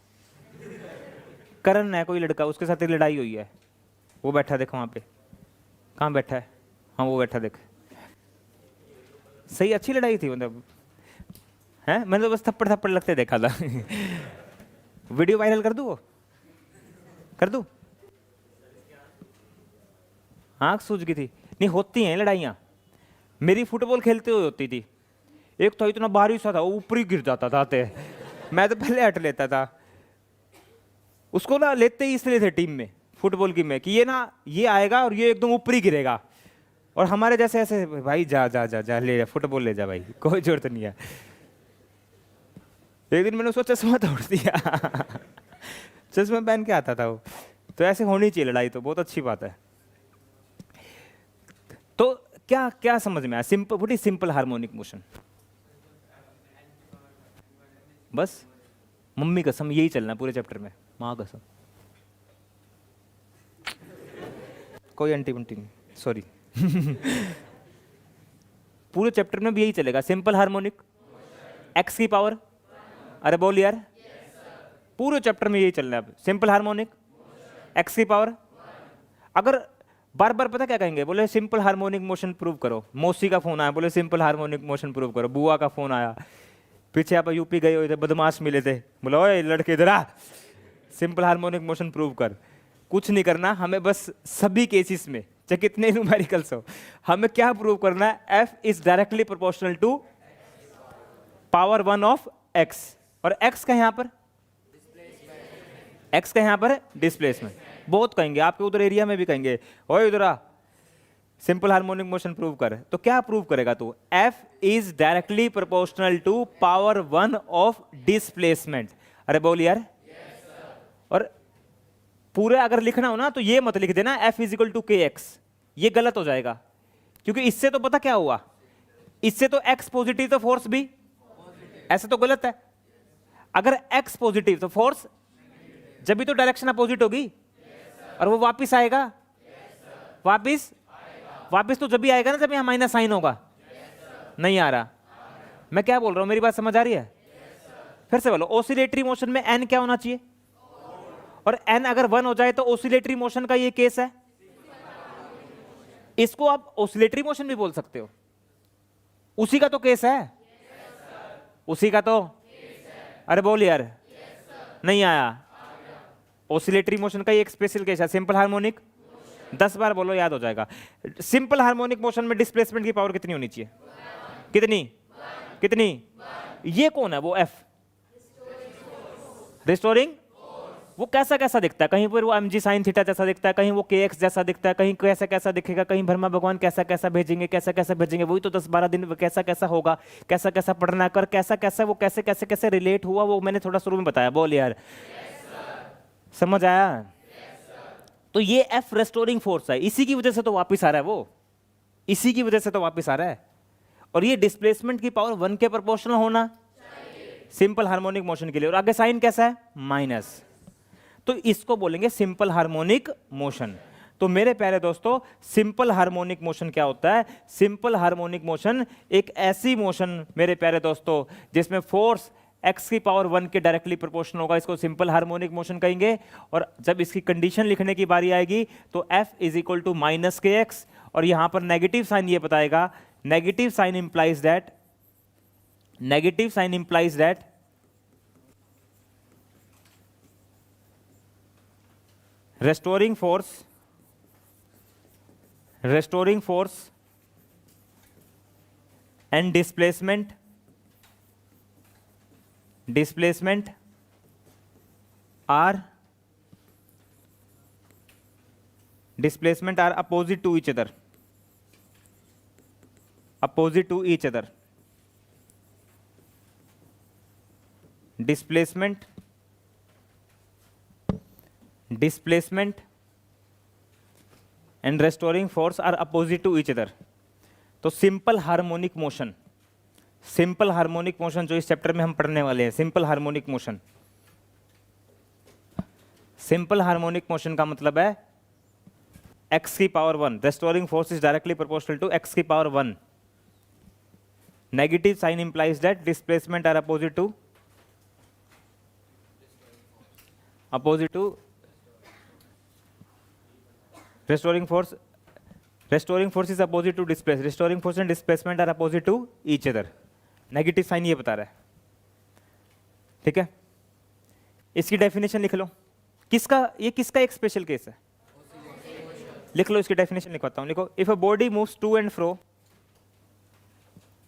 करण है कोई लड़का, उसके साथ लड़ाई हुई है, वो बैठा देख वहां पे। कहाँ बैठा है? हाँ वो बैठा देख। सही अच्छी लड़ाई थी मतलब, है? मैंने तो बस थप्पड़ थप्पड़ लगते देखा था। वीडियो वायरल कर दूं? वो कर दूं? आंख सूझ गई थी। नहीं होती हैं लड़ाइयाँ, मेरी फुटबॉल खेलते हुए होती थी। एक तो इतना बारिश सा था, वो ऊपर ही गिर जाता था आते, मैं तो पहले हट लेता था उसको ना। लेते ही इसलिए थे टीम में, फुटबॉल की में, कि ये ना ये आएगा और ये एकदम ऊपर ही गिरेगा, और हमारे जैसे ऐसे भाई जा जा जा जा ले जा फुटबॉल ले जा भाई, कोई जरूरत नहीं है। एक दिन मैंने उसको चश्मा तोड़ दिया। चश्मा पहन के आता था वो। तो ऐसे होनी चाहिए लड़ाई, तो बहुत अच्छी बात है। क्या क्या समझ में आया? Simple, what is simple harmonic motion? बस मम्मी कसम यही चलना है पूरे चैप्टर में, माँ कसम। कोई एंटी वंटी नहीं, सॉरी। पूरे चैप्टर में भी यही चलेगा, सिंपल हार्मोनिक, एक्स की पावर, अरे बोल यार, पूरे चैप्टर में यही चलना है अब, सिंपल हार्मोनिक, एक्स की पावर। अगर बार बार पता क्या कहेंगे, बोले सिंपल हार्मोनिक मोशन प्रूव करो, मौसी का फोन आया, बोले सिंपल हार्मोनिक मोशन प्रूव करो, बुआ का फोन आया, पीछे आप यूपी गए हुए थे, बदमाश मिले थे, बोले ओए लड़के इधर आ, सिंपल हार्मोनिक मोशन प्रूव कर। कुछ नहीं करना हमें, बस सभी केसेस में चाहे कितने न्यूमेरिकल्स हो, हमें क्या प्रूव करना है? F is directly proportional to power 1 of X, और एक्स का यहां पर, एक्स का यहां पर डिस्प्लेसमेंट। बहुत कहेंगे आपके उधर एरिया में भी कहेंगे, ओए उधर आ, सिंपल हार्मोनिक मोशन प्रूव कर। तो क्या प्रूव करेगा तू? F is directly proportional to power 1 of displacement. अरे बोल यार। और पूरे अगर लिखना हो ना तो ये मत लिख देना एफ इज इक्वल टू के एक्स, ये गलत हो जाएगा, क्योंकि इससे तो पता क्या हुआ, इससे तो एक्स पॉजिटिव तो फोर्स भी, ऐसे तो गलत है। अगर एक्स पॉजिटिव तो फोर्स, जब भी तो डायरेक्शन अपोजिट होगी, और वो वापिस आएगा, वापिस तो जब भी आएगा ना जब यहां माइनस साइन होगा। नहीं आ रहा, मैं क्या बोल रहा हूं, मेरी बात समझ आ रही है? फिर से बोलो, ऑसिलेटरी मोशन में एन क्या होना चाहिए? और एन अगर 1 हो जाए तो ऑसिलेटरी मोशन का ये केस है। इसको आप ऑसिलेटरी मोशन भी बोल सकते हो, उसी का तो केस है, उसी का तो। अरे बोल यार, नहीं आया। ऑसिलेटरी मोशन का एक स्पेशल केस है, सिंपल हार्मोनिक। 10 बार बोलो, याद हो जाएगा। सिंपल हार्मोनिक मोशन में डिस्प्लेसमेंट की पावर कितनी होनी चाहिए? कितनी? कितनी? ये कौन है वो? F, restoring. वो कैसा कैसा दिखता है? कहीं पर वो mg साइन थीटा जैसा दिखता है, कहीं वो kx जैसा दिखता है, कहीं कैसा कैसा दिखेगा, कहीं ब्रह्मा भगवान कैसा कैसा भेजेंगे, कैसा कैसा भेजेंगे। वही तो 10-12 दिन कैसा कैसा होगा, कैसा कैसा पढ़ना कर, कैसा कैसा वो कैसे कैसे कैसे रिलेट हुआ, वो मैंने थोड़ा शुरू में बताया। बोल यार, समझ आया? तो ये एफ रेस्टोरिंग फोर्स है, इसी की वजह से तो वापिस आ रहा है वो, इसी की वजह से तो वापिस आ रहा है। और ये डिस्प्लेसमेंट की पावर 1 के प्रोपोर्शनल होना सिंपल हार्मोनिक मोशन के लिए। और आगे साइन कैसा है? माइनस। तो इसको बोलेंगे सिंपल हार्मोनिक मोशन। तो मेरे प्यारे दोस्तों, सिंपल हार्मोनिक मोशन क्या होता है? सिंपल हार्मोनिक मोशन एक ऐसी मोशन मेरे प्यारे दोस्तों जिसमें फोर्स x की पावर 1 के डायरेक्टली प्रोपोर्शनल होगा, इसको सिंपल हार्मोनिक मोशन कहेंगे। और जब इसकी कंडीशन लिखने की बारी आएगी तो f is equal to minus K X, और यहां पर नेगेटिव साइन ये बताएगा, negative sign implies that, negative sign implies that restoring force and displacement are opposite to each other, displacement and restoring force are opposite to each other। तो simple harmonic motion, simple harmonic motion जो इस chapter में हम पढ़ने वाले हैं, simple harmonic motion, simple harmonic motion का मतलब है x की power 1, restoring force is directly proportional to x की power 1, negative sign implies that displacement are opposite to restoring force is opposite to restoring force and displacement are opposite to each other। Negative sign ये बता रहा है, ठीक है। इसकी definition लिख लो, ये किसका एक स्पेशल केस है? लिख लो, इसकी डेफिनेशन लिखवाता हूं, लिखो। If a body moves to and fro,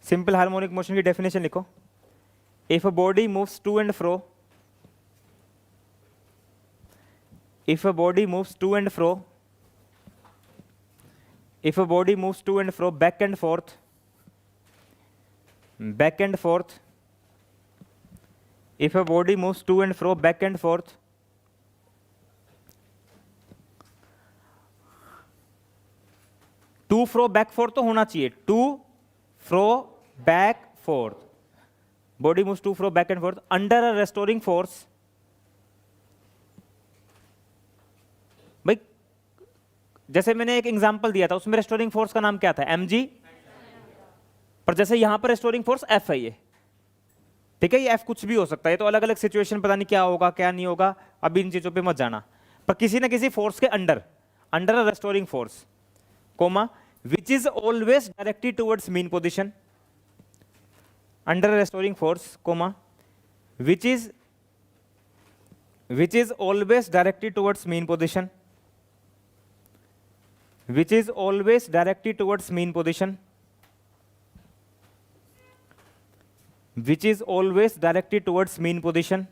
simple harmonic motion की डेफिनेशन लिखो। If a body moves to and fro, if a body moves to and fro, if a body moves to and fro, back and forth, if a body moves to and fro, back and forth, to fro back forth तो होना चाहिए, to fro back forth, body moves to fro back and forth under a restoring force. भाई जैसे मैंने एक example दिया था, उसमें रेस्टोरिंग फोर्स का नाम क्या था, mg, पर जैसे यहां पर रेस्टोरिंग फोर्स F है ये, ठीक है, ये F कुछ भी हो सकता है, ये तो अलग अलग सिचुएशन पता नहीं क्या होगा क्या नहीं होगा, अभी इन चीजों पे मत जाना, पर किसी ना किसी फोर्स के under, under a restoring force, comma, which is always directed towards mean position, under a restoring force, comma, which is always directed towards mean position, which is always directed towards mean position, which is always directed towards mean position।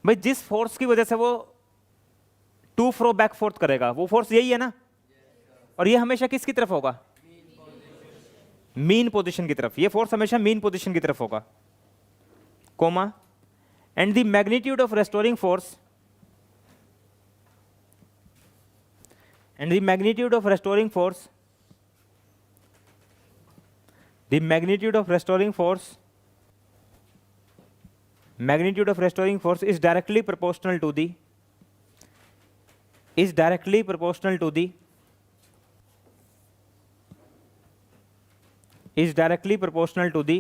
भाई जिस force की वजह से वो to fro back fourth करेगा वो force यही है ना, और ये हमेशा किसकी तरफ होगा, मीन पोजीशन की तरफ, ये फोर्स हमेशा मीन पोजीशन की तरफ होगा, comma, and the magnitude of restoring force, and the magnitude of restoring force, the magnitude of restoring force, magnitude of restoring force is directly proportional to the, is directly proportional to the, is directly proportional to the,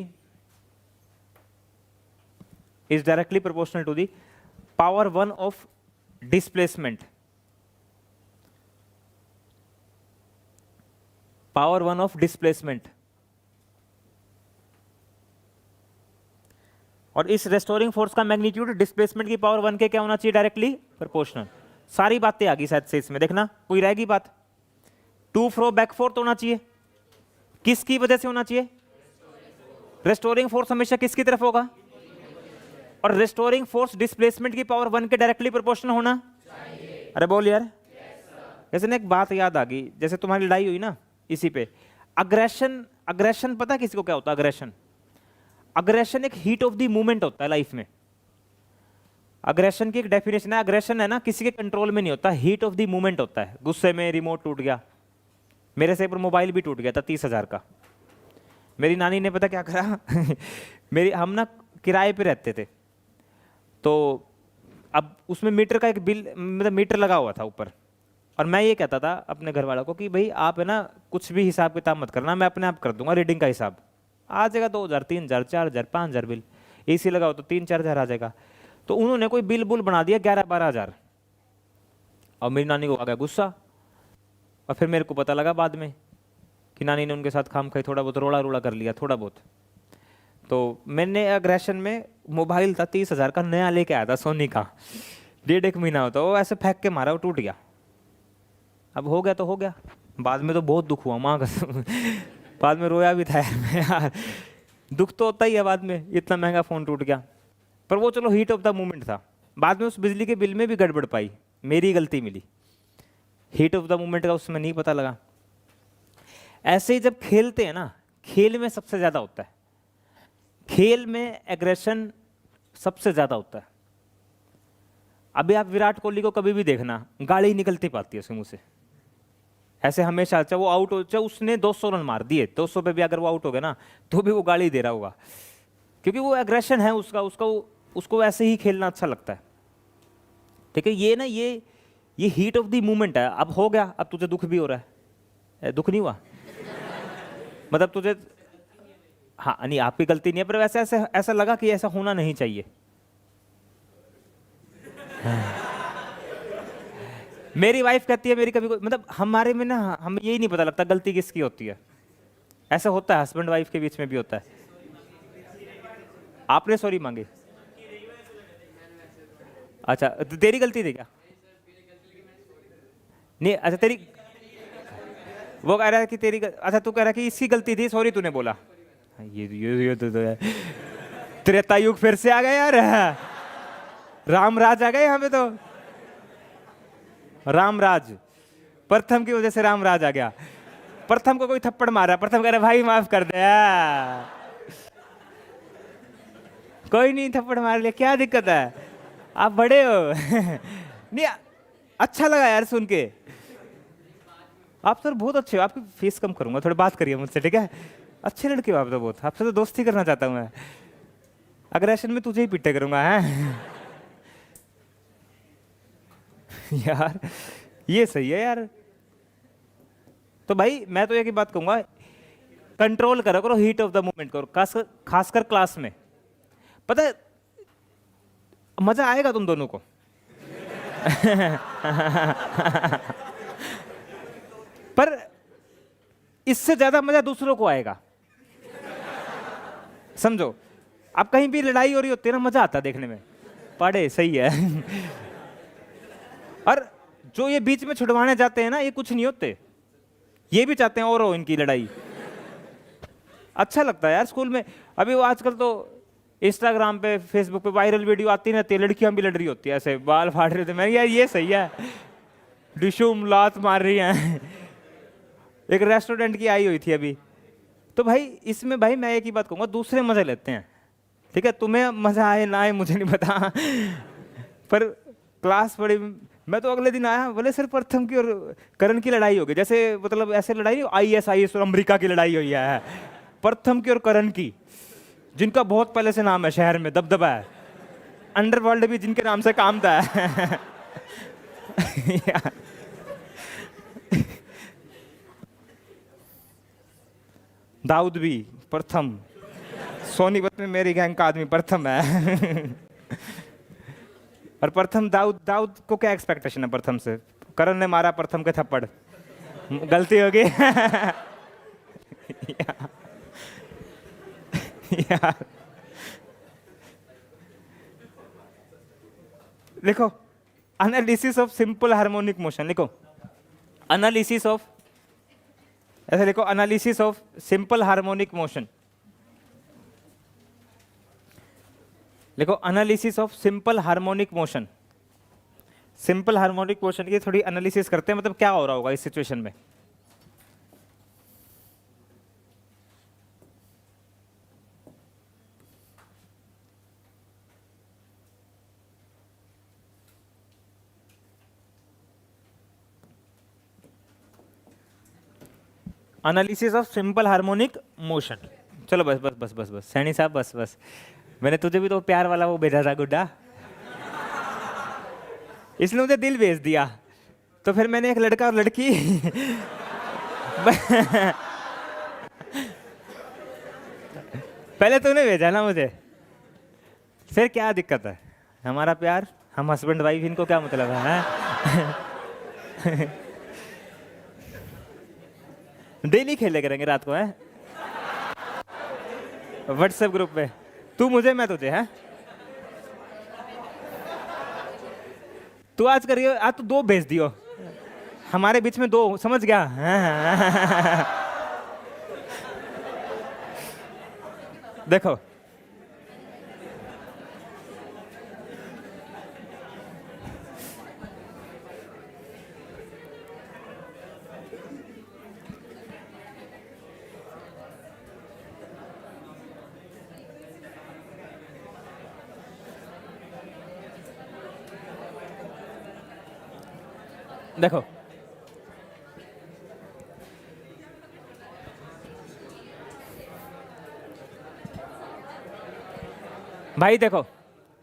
is directly proportional to the power 1 of displacement, power 1 of displacement. और इस restoring force का magnitude displacement की power 1 के क्या होना चाहिए, directly proportional. सारी बातें आ गई शायद से इसमें, देखना कोई रहेगी बात, टू फ्रो बैक फोर्थ होना चाहिए, किसकी वजह से होना चाहिए, रेस्टोरिंग फोर्स हमेशा किसकी तरफ होगा, और रेस्टोरिंग फोर्स डिस्प्लेसमेंट की पावर 1 के डायरेक्टली प्रोपोर्शनल होना चाहिए। अरे बोल यार, जैसे ना एक बात याद आ गई, जैसे तुम्हारी लड़ाई हुई ना इसी पे, अग्रेशन, अग्रेशन पता किसी को क्या होता है, अग्रेशन, अग्रेशन एक हीट ऑफ द मूवमेंट होता है लाइफ में। अग्रेशन की एक डेफिनेशन है, अग्रेशन है ना किसी के कंट्रोल में नहीं होता, हीट ऑफ द मूवमेंट होता है। गुस्से में रिमोट टूट गया, मेरे से पर मोबाइल भी टूट गया था 30,000 का, मेरी नानी ने पता क्या करा मेरी, हम ना किराए पे रहते थे, तो अब उसमें मीटर का एक बिल, मतलब मीटर लगा हुआ था ऊपर, और मैं ये कहता था अपने घर वालों को कि भाई आप है ना कुछ भी हिसाब किताब मत करना, मैं अपने आप कर दूंगा रीडिंग का हिसाब, आ जाएगा 2,000 3,000 4,000 5,000 बिल, एसी लगाओ तो 3-4 हज़ार आ जाएगा। तो उन्होंने कोई बिल बुल बना दिया 11-12 हज़ार, और मेरी नानी को आ गया गुस्सा, और फिर मेरे को पता लगा बाद में कि नानी ने उनके साथ खाम खाई थोड़ा बहुत रोड़ा रोड़ा कर लिया थोड़ा बहुत। तो मैंने अग्रेशन में मोबाइल था 30,000 का नया लेके आया था सोनी का, 1.5 महीना होता, वो ऐसे फेंक के मारा, वो टूट गया। अब हो गया तो हो गया, बाद में तो बहुत दुख हुआ माँ का बाद में रोया भी था यार, दुख तो होता ही है बाद में, इतना महंगा फ़ोन टूट गया, पर वो चलो हीट ऑफ द मोमेंट था। बाद में उस बिजली के बिल में भी गड़बड़ पाई, मेरी गलती मिली, हीट ऑफ द मोमेंट का उसमें नहीं पता लगा। ऐसे ही जब खेलते हैं ना, खेल में सबसे ज़्यादा होता है, खेल में एग्रेशन सबसे ज़्यादा होता है। अभी आप विराट कोहली को कभी भी देखना, गाली निकलती पाती है उसके मुँह से, ऐसे हमेशा, चाहे वो आउट हो, चाहे उसने 200 रन मार दिए, 200 पे भी अगर वो आउट हो गया ना तो भी वो गाली दे रहा होगा, क्योंकि वो एग्रेशन है उसका, उसको ऐसे ही खेलना अच्छा लगता है। ठीक है, ये ना ये हीट ऑफ द मूवमेंट है। अब हो गया, अब तुझे दुख भी हो रहा है, दुख नहीं हुआ मतलब तुझे, हाँ नहीं आपकी गलती नहीं है, पर वैसे ऐसा लगा कि ऐसा होना नहीं चाहिए। मेरी वाइफ कहती है, मेरी कभी मतलब हमारे में ना, हमें यही नहीं पता लगता गलती किसकी होती है। ऐसा होता है, हस्बैंड वाइफ के बीच में भी होता है। आपने सॉरी मांगी, अच्छा तो तेरी गलती थी क्या? नहीं अच्छा तेरी, वो कह रहा है कि तेरी, अच्छा तू कह रहा है कि इसकी गलती थी, सॉरी तूने बोला। ये तो त्रेता युग फिर से आ गया यार, रामराज आ गए यहाँ पे, तो रामराज, प्रथम की वजह से रामराज आ गया। प्रथम को कोई थप्पड़ मारा, प्रथम कह रहा भाई माफ कर दे, कोई नहीं थप्पड़ मार लिया, क्या दिक्कत है, आप बड़े हो नहीं अच्छा लगा यार सुन के, आप सर बहुत अच्छे हो, आपकी फीस कम करूंगा, थोड़ी बात करिए मुझसे, ठीक है? अच्छे लड़के हो आप तो बहुत, आपसे तो दोस्ती करना चाहता हूँ मैं। अग्रेशन में तुझे ही पीटे करूंगा है। यार ये सही है यार। तो भाई मैं तो एक ही बात कहूंगा, कंट्रोल करो करो, हीट ऑफ द मोमेंट करो, खासकर क्लास में। पता है मजा आएगा तुम दोनों को। पर इससे ज्यादा मजा दूसरों को आएगा, समझो। अब कहीं भी लड़ाई हो रही होती है ना, मजा आता है देखने में, पढ़े सही है। और जो ये बीच में छुड़वाने जाते हैं ना, ये कुछ नहीं होते, ये भी चाहते हैं और हो इनकी लड़ाई। अच्छा लगता है यार स्कूल में। अभी वो आजकल तो इंस्टाग्राम पे फेसबुक पे वायरल वीडियो आती रहती है, लड़कियां भी लड़ रही होती है, ऐसे बाल फाड़ रहे थे। मैं यार ये सही है, डिशुम लात मार रही हैं। एक रेस्टोरेंट की आई हुई थी अभी। तो भाई इसमें भाई मैं एक ही बात कहूंगा, दूसरे मजे लेते हैं, ठीक है? तुम्हें मजा आए ना आए मुझे नहीं पता। पर क्लास बड़ी, मैं तो अगले दिन आया, बोले सर प्रथम की और करण की लड़ाई हो गई। जैसे मतलब ऐसे लड़ाई नहीं, ISIS और अमेरिका की लड़ाई हुई है, प्रथम की और करण की, जिनका बहुत पहले से नाम है, शहर में दबदबा है, अंडरवर्ल्ड भी जिनके नाम से काम था। दाऊद भी प्रथम, सोनीपत में मेरी गैंग का आदमी प्रथम है। और प्रथम दाऊद को क्या एक्सपेक्टेशन है प्रथम से? करण ने मारा प्रथम के थप्पड़, गलती हो गई। यार लिखो, analysis of simple harmonic motion लिखो, एनालिसिस ऑफ, ऐसे लिखो, analysis of simple harmonic motion लिखो, analysis of simple harmonic motion. Simple harmonic motion की थोड़ी एनालिसिस करते हैं, मतलब क्या हो रहा होगा इस सिचुएशन में। Analysis of simple harmonic motion. चलो बस बस बस बस बस सैनी साहब, बस बस, मैंने तुझे भी तो प्यार वाला वो भेजा था गुड्डा, इसने मुझे दिल भेज दिया। तो फिर मैंने एक लड़का और लड़की। पहले तूने भेजा ना मुझे, फिर क्या दिक्कत है? हमारा प्यार, हम हस्बैंड वाइफ, इनको क्या मतलब है? डेली खेले करेंगे रात को, है व्हाट्सएप ग्रुप पे, तू मुझे मैं तुझे, है तू आज करियो, आज तो 2 भेज दियो, हमारे बीच में 2, समझ गया? देखो देखो, भाई देखो,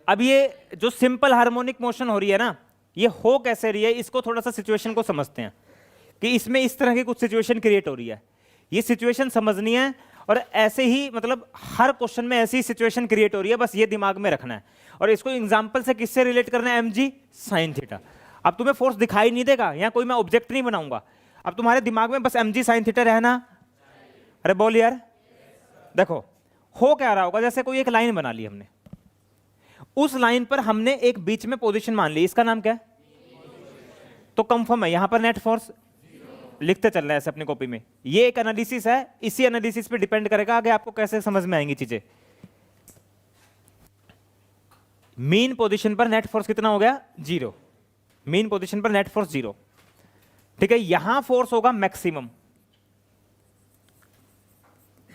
अब ये जो सिंपल हार्मोनिक मोशन हो रही है ना, ये हो कैसे रही है, इसको थोड़ा सा सिचुएशन को समझते हैं कि इसमें इस तरह की कुछ सिचुएशन क्रिएट हो रही है। ये सिचुएशन समझनी है, और ऐसे ही मतलब हर क्वेश्चन में ऐसी सिचुएशन क्रिएट हो रही है, बस ये दिमाग में रखना है। और इसको एग्जांपल से किससे रिलेट करना है? mg sin theta. अब तुम्हें फोर्स दिखाई नहीं देगा, यहाँ कोई मैं ऑब्जेक्ट नहीं बनाऊंगा, अब तुम्हारे दिमाग में बस mg sin थीटा रहना। अरे बोल यार, देखो हो क्या रहा होगा, जैसे कोई एक लाइन बना ली हमने, उस लाइन पर हमने एक बीच में पोजीशन मान ली, इसका नाम क्या है? तो कंफर्म है, यहां पर नेट फोर्स लिखते चल रहे हैं ऐसे अपनी कॉपी में। ये एक एनालिसिस है, इसी एनालिसिस पे डिपेंड करेगा आगे आपको कैसे समझ में आएंगी चीजें। मीन पोजीशन पर नेट फोर्स कितना हो गया? 0। मीन पोजीशन पर नेट फोर्स 0, ठीक है? यहां फोर्स होगा मैक्सिमम,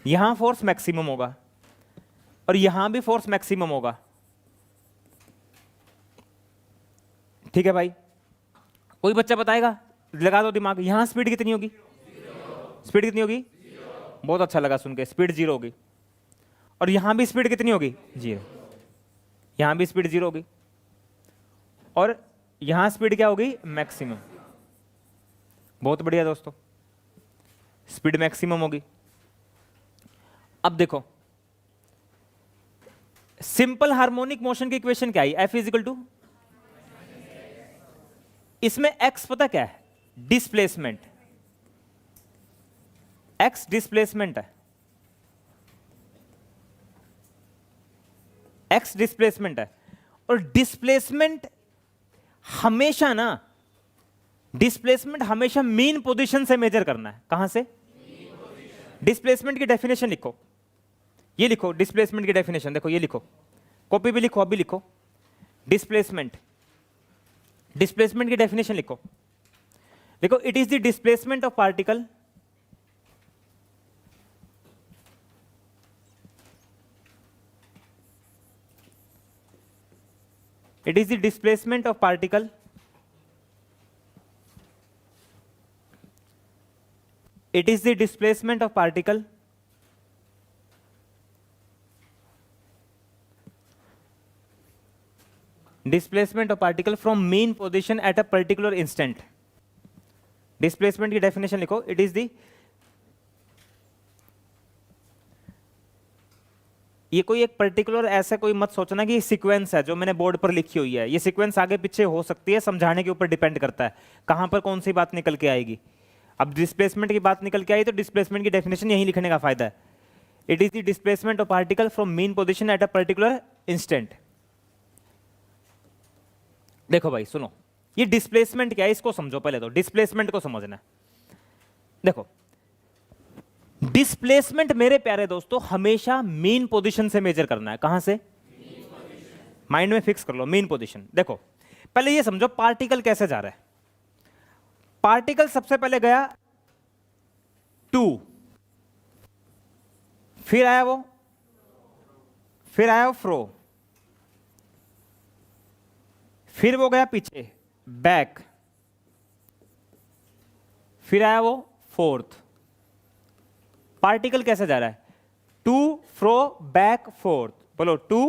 यहां फोर्स मैक्सिमम होगा, और यहां भी फोर्स मैक्सिमम होगा, ठीक है भाई? कोई बच्चा बताएगा लगा दो दिमाग, यहां स्पीड कितनी होगी? स्पीड कितनी होगी? बहुत अच्छा लगा सुन के, स्पीड 0 होगी। और यहां भी स्पीड कितनी होगी? 0। यहां भी स्पीड 0 होगी, और यहां स्पीड क्या होगी? मैक्सिमम। बहुत बढ़िया दोस्तों, स्पीड मैक्सिमम होगी। अब देखो सिंपल हार्मोनिक मोशन की इक्वेशन क्या है? F इज इक्वल टू, इसमें x पता क्या है? डिस्प्लेसमेंट। x डिस्प्लेसमेंट है, x डिस्प्लेसमेंट है। और डिस्प्लेसमेंट हमेशा ना, डिस्प्लेसमेंट हमेशा मीन पोजीशन से मेजर करना है। कहां से? डिस्प्लेसमेंट की डेफिनेशन लिखो, ये लिखो डिस्प्लेसमेंट की डेफिनेशन, देखो ये लिखो, कॉपी भी लिखो, अभी लिखो। डिस्प्लेसमेंट, डिस्प्लेसमेंट की डेफिनेशन लिखो, देखो it is the displacement of particle it is the displacement of particle it is the displacement of particle from mean position at a particular instant. Displacement की डेफिनेशन लिखो, it is the, ये कोई एक particular ऐसा कोई मत सोचना कि सीक्वेंस है जो मैंने बोर्ड पर लिखी हुई है। ये सीक्वेंस आगे पीछे हो सकती है, समझाने के ऊपर डिपेंड करता है कहां पर कौन सी बात निकल के आएगी। अब डिस्प्लेसमेंट की बात निकल के आई तो डिस्प्लेसमेंट की डेफिनेशन यही लिखने का फायदा है। It is the displacement of particle from mean position at a particular instant. देखो भाई सुनो, ये डिस्प्लेसमेंट क्या है इसको समझो पहले, तो डिस्प्लेसमेंट को समझना है। देखो डिस्प्लेसमेंट मेरे प्यारे दोस्तों हमेशा मीन पोजीशन से मेजर करना है। कहां से? माइंड में फिक्स कर लो, मीन पोजीशन। देखो पहले ये समझो पार्टिकल कैसे जा रहा है। पार्टिकल सबसे पहले गया 2, फिर आया वो, फिर आया वो फ्रो, फिर वो गया पीछे बैक, फिर आया वो 4th। पार्टिकल कैसे जा रहा है? 2 फ्रो बैक 4th। बोलो 2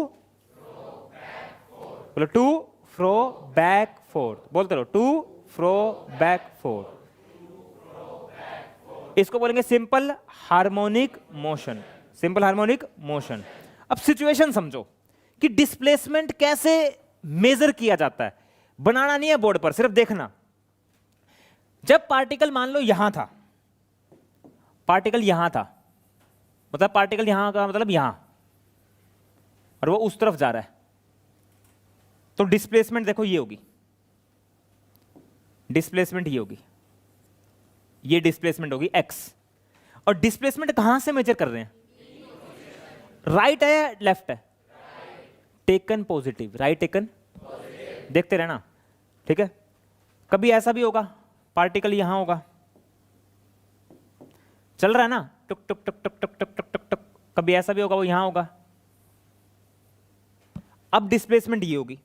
बोलो 2 फ्रो बैक 4th। बोलते रहो 2 फ्रो बैक 4th। इसको बोलेंगे simple harmonic motion. Simple harmonic motion. अब सिचुएशन समझो कि डिस्प्लेसमेंट कैसे मेजर किया जाता है। बनाना नहीं है बोर्ड पर, सिर्फ देखना। जब पार्टिकल मान लो यहां था, पार्टिकल यहां था, मतलब पार्टिकल यहां का मतलब यहां, और वो उस तरफ जा रहा है, तो डिस्प्लेसमेंट देखो ये होगी, डिस्प्लेसमेंट ये होगी, ये डिस्प्लेसमेंट होगी x। और डिस्प्लेसमेंट कहां से मेजर कर रहे हैं? राइट है या लेफ्ट है? टेकन पॉजिटिव, राइट टेकन, देखते रहना, ठीक है। कभी ऐसा भी होगा पार्टिकल यहां होगा, चल रहा है ना, टुक टुक टुक टुक टुक टुक टुक टुक टुक, कभी ऐसा भी होगा वो यहां होगा। अब डिस्प्लेसमेंट ये होगी,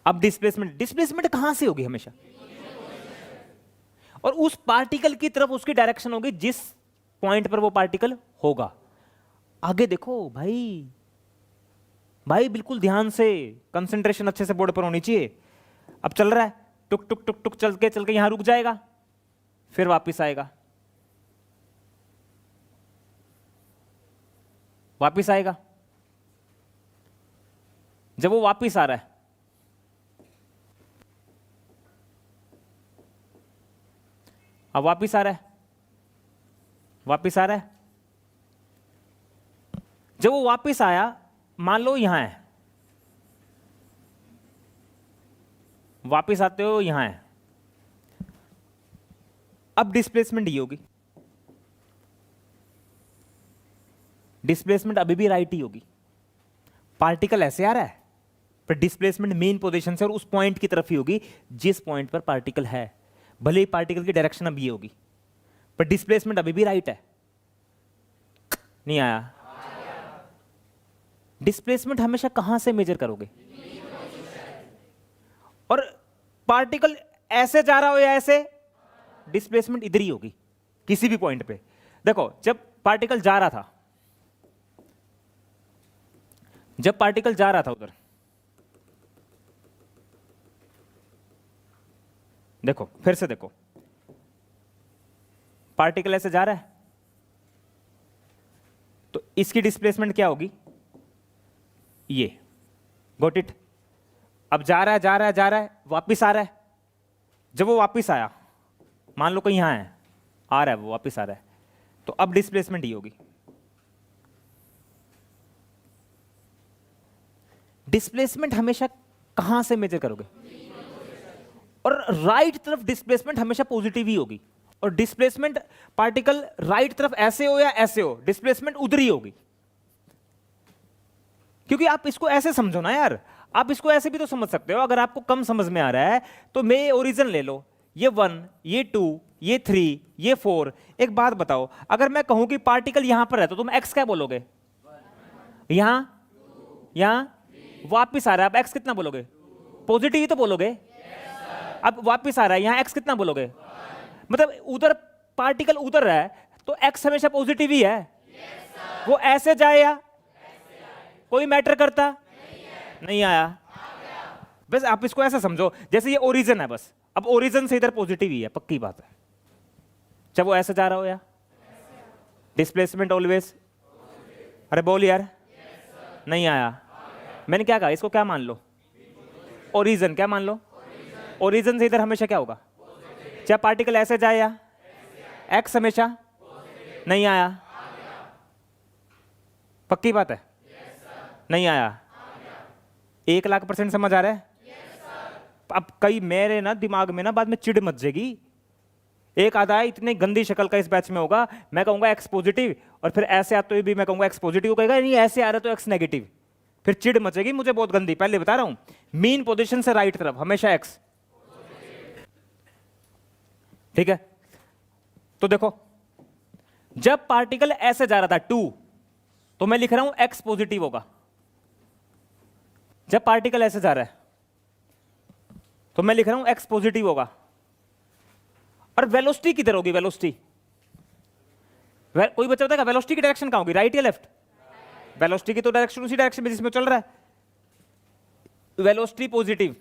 अब डिस्प्लेसमेंट, डिस्प्लेसमेंट कहां से होगी? हमेशा, और उस पार्टिकल की तरफ उसकी डायरेक्शन होगी जिस पॉइंट पर वो पार्टिकल होगा। आगे देखो भाई, भाई बिल्कुल ध्यान से, कंसंट्रेशन अच्छे से बोर्ड पर होनी चाहिए। अब चल रहा है, टुक टुक टुक टुक, चल के यहां रुक जाएगा, फिर वापस आएगा, वापस आएगा। जब वो वापस आ रहा है, अब वापस आ रहा है, वापस आ रहा है। जब वो वापस आया, मान लो यहां है, वापस आते हो यहां है, अब डिस्प्लेसमेंट ये होगी, डिस्प्लेसमेंट अभी भी राइट ही होगी। पार्टिकल ऐसे आ रहा है पर डिस्प्लेसमेंट मेन पोजीशन से और उस पॉइंट की तरफ ही होगी जिस पॉइंट पर पार्टिकल है। भले ही पार्टिकल की डायरेक्शन अब ये होगी पर डिस्प्लेसमेंट अभी भी राइट है। नहीं आया? डिस्प्लेसमेंट हमेशा कहां से मेजर करोगे? पार्टिकल ऐसे जा रहा हो या ऐसे, डिस्प्लेसमेंट इधर ही होगी किसी भी पॉइंट पे। देखो जब पार्टिकल जा रहा था, जब पार्टिकल जा रहा था उधर, देखो फिर से देखो, पार्टिकल ऐसे जा रहा है तो इसकी डिस्प्लेसमेंट क्या होगी, ये, गॉट इट। अब जा रहा है जा रहा है जा रहा है, वापिस आ रहा है। जब वो वापिस आया, मान लो कहीं यहां है, आ रहा है वो वापिस आ रहा है, तो अब डिस्प्लेसमेंट ही होगी। डिस्प्लेसमेंट हमेशा कहां से मेजर करोगे, और राइट तरफ डिस्प्लेसमेंट हमेशा पॉजिटिव ही होगी। और डिस्प्लेसमेंट पार्टिकल राइट तरफ ऐसे हो या ऐसे हो, डिस्प्लेसमेंट उधर ही होगी। क्योंकि आप इसको ऐसे समझो ना यार, आप इसको ऐसे भी तो समझ सकते हो। अगर आपको कम समझ में आ रहा है तो मैं ओरिजिन ले लो, ये 1, ये 2, ये 3, ये 4। एक बात बताओ, अगर मैं कहूं कि पार्टिकल यहां पर है तो तुम x क्या बोलोगे, यहां यहां वापिस आ रहा है, अब x कितना बोलोगे, पॉजिटिव ही तो बोलोगे। अब वापिस आ रहा है, यहां x कितना बोलोगे, मतलब उधर पार्टिकल उधर है तो x हमेशा पॉजिटिव ही है। वो ऐसे जाए या कोई मैटर करता नहीं आया। बस आप इसको ऐसा समझो जैसे ये ओरिजिन है, बस अब ओरिजिन से इधर पॉजिटिव ही है, पक्की बात है। जब वो ऐसे जा रहा हो या डिस्प्लेसमेंट ऑलवेज, अरे बोल यार, नहीं आया। मैंने क्या कहा, इसको क्या मान लो, ओरिजिन। क्या मान लो, ओरिजिन से इधर हमेशा क्या होगा, चाहे पार्टिकल ऐसे जाए या एक्स हमेशा नहीं आया, पक्की बात है, नहीं आया। 1,00,000% समझ आ रहा है। अब कई मेरे ना दिमाग में ना बाद में चिढ़ मच जाएगी, एक आधा है इतनी गंदी शक्ल का इस बैच में होगा, मैं कहूंगा एक्स पॉजिटिव, और फिर ऐसे आते हुए भी मैं कहूंगा एक्स पॉजिटिव, कहेगा नहीं ऐसे आ रहा तो एक्स नेगेटिव, फिर चिढ़ मचेगी मुझे बहुत गंदी। पहले बता रहा हूं, मीन पोजीशन से राइट तरफ हमेशा एक्स, ठीक है। तो देखो जब पार्टिकल ऐसे जा रहा था 2, तो मैं लिख रहा हूं एक्स पॉजिटिव होगा। जब पार्टिकल ऐसे जा रहा है तो मैं लिख रहा हूं एक्स पॉजिटिव होगा। और वेलोसिटी किधर होगी, वेलोसिटी, कोई बच्चा बताएगा वेलोसिटी की डायरेक्शन कहां होगी, राइट या लेफ्ट। वेलोसिटी की तो डायरेक्शन उसी डायरेक्शन में जिसमें चल रहा है, वेलोसिटी पॉजिटिव।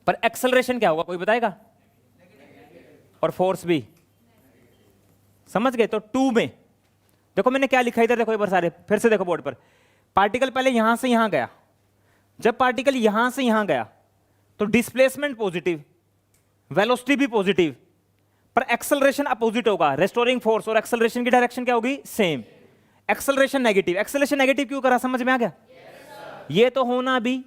पर एक्सेलरेशन क्या होगा, कोई बताएगा, और फोर्स भी, समझ गए। तो 2 में देखो मैंने क्या लिखा इधर, देखो एक बार सारे फिर से देखो बोर्ड पर। पार्टिकल पहले यहां से यहां गया, जब पार्टिकल यहां से यहां गया तो डिस्प्लेसमेंट पॉजिटिव, वेलोसिटी भी पॉजिटिव, पर एक्सेलरेशन अपोजिट होगा, रेस्टोरिंग फोर्स और एक्सेलरेशन की डायरेक्शन क्या होगी, same. Acceleration negative, acceleration negative क्यों करा, समझ में आ गया। ये तो होना भी,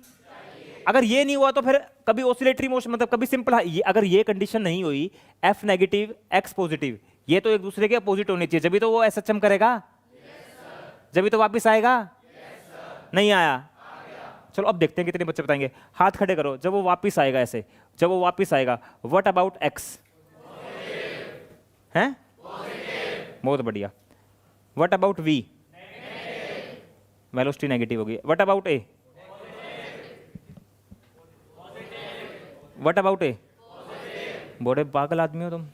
अगर ये नहीं हुआ तो फिर कभी ऑसिलेटरी मोशन, मतलब कभी सिंपल, अगर ये कंडीशन नहीं हुई, एफ नेगेटिव एक्स पॉजिटिव, ये तो एक दूसरे के अपोजिट होने चाहिए, जब तो वो एसएचएम करेगा, जब तो वापिस आएगा। नहीं आया। चलो अब देखते हैं कितने बच्चे बताएंगे, हाथ खड़े करो। जब वो वापिस आएगा ऐसे, जब वो वापिस आएगा, व्हाट अबाउट एक्स, हैं, बहुत बढ़िया। What about we, velocity negative होगी। What about A, what about ए, बड़े पागल आदमी हो तुम,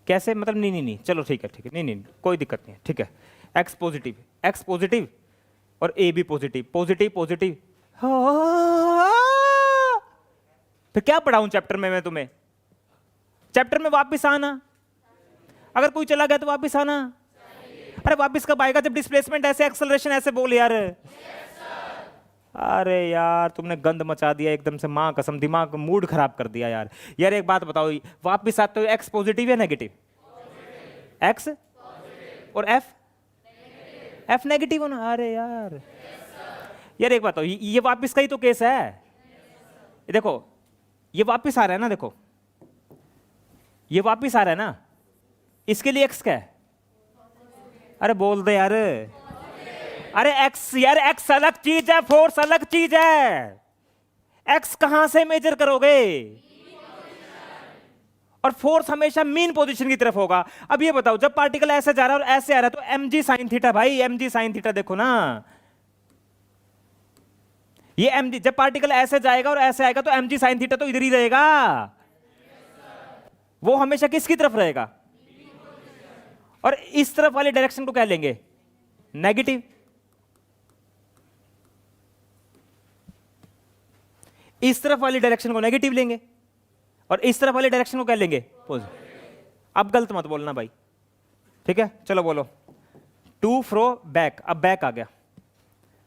कैसे, मतलब नहीं नहीं नहीं, चलो ठीक है ठीक है, नहीं नहीं कोई दिक्कत नहीं है, ठीक है। एक्स पॉजिटिव और ए भी पॉजिटिव, पॉजिटिव पॉजिटिव। फिर क्या पढ़ाऊं चैप्टर में मैं तुम्हें, चैप्टर में वापस आना, अगर कोई चला गया तो वापस आना। अरे वापस कब आएगा, जब डिस्प्लेसमेंट ऐसे, एक्सेलरेशन ऐसे, बोल यार। अरे यार तुमने गंद मचा दिया एकदम से, मां कसम, दिमाग मूड खराब कर दिया यार। यार एक बात बताओ, वापस आते हो एक्स पॉजिटिव या नेगेटिव, एक्स और एफ नेगेटिव होना। अरे यार यार एक बात बताओ, ये वापस का ही तो केस है। देखो ये वापस आ रहा है ना, देखो ये वापस आ रहा है ना, इसके लिए एक्स क्या है, अरे बोल दे यार। अरे एक्स यार, एक्स अलग चीज है, फोर्स अलग चीज है। एक्स कहां से मेजर करोगे, और फोर्स हमेशा मीन पोजीशन की तरफ होगा। अब ये बताओ जब पार्टिकल ऐसे जा रहा है और ऐसे आ रहा है तो mg sin थीटा, भाई mg sin थीटा देखो ना, ये mg, जब पार्टिकल ऐसे जाएगा और ऐसे आएगा तो mg sin थीटा तो इधर ही रहेगा। वो हमेशा किसकी तरफ रहेगा? और इस तरफ वाले डायरेक्शन को क्या लेंगे? नेगेटिव। इस तरफ वाली डायरेक्शन को नेगेटिव लेंगे और इस तरफ वाली डायरेक्शन को क्या लेंगे? पॉजिटिव। अब गलत मत बोलना भाई, ठीक है? चलो बोलो, टू फ्रो बैक। अब बैक आ गया,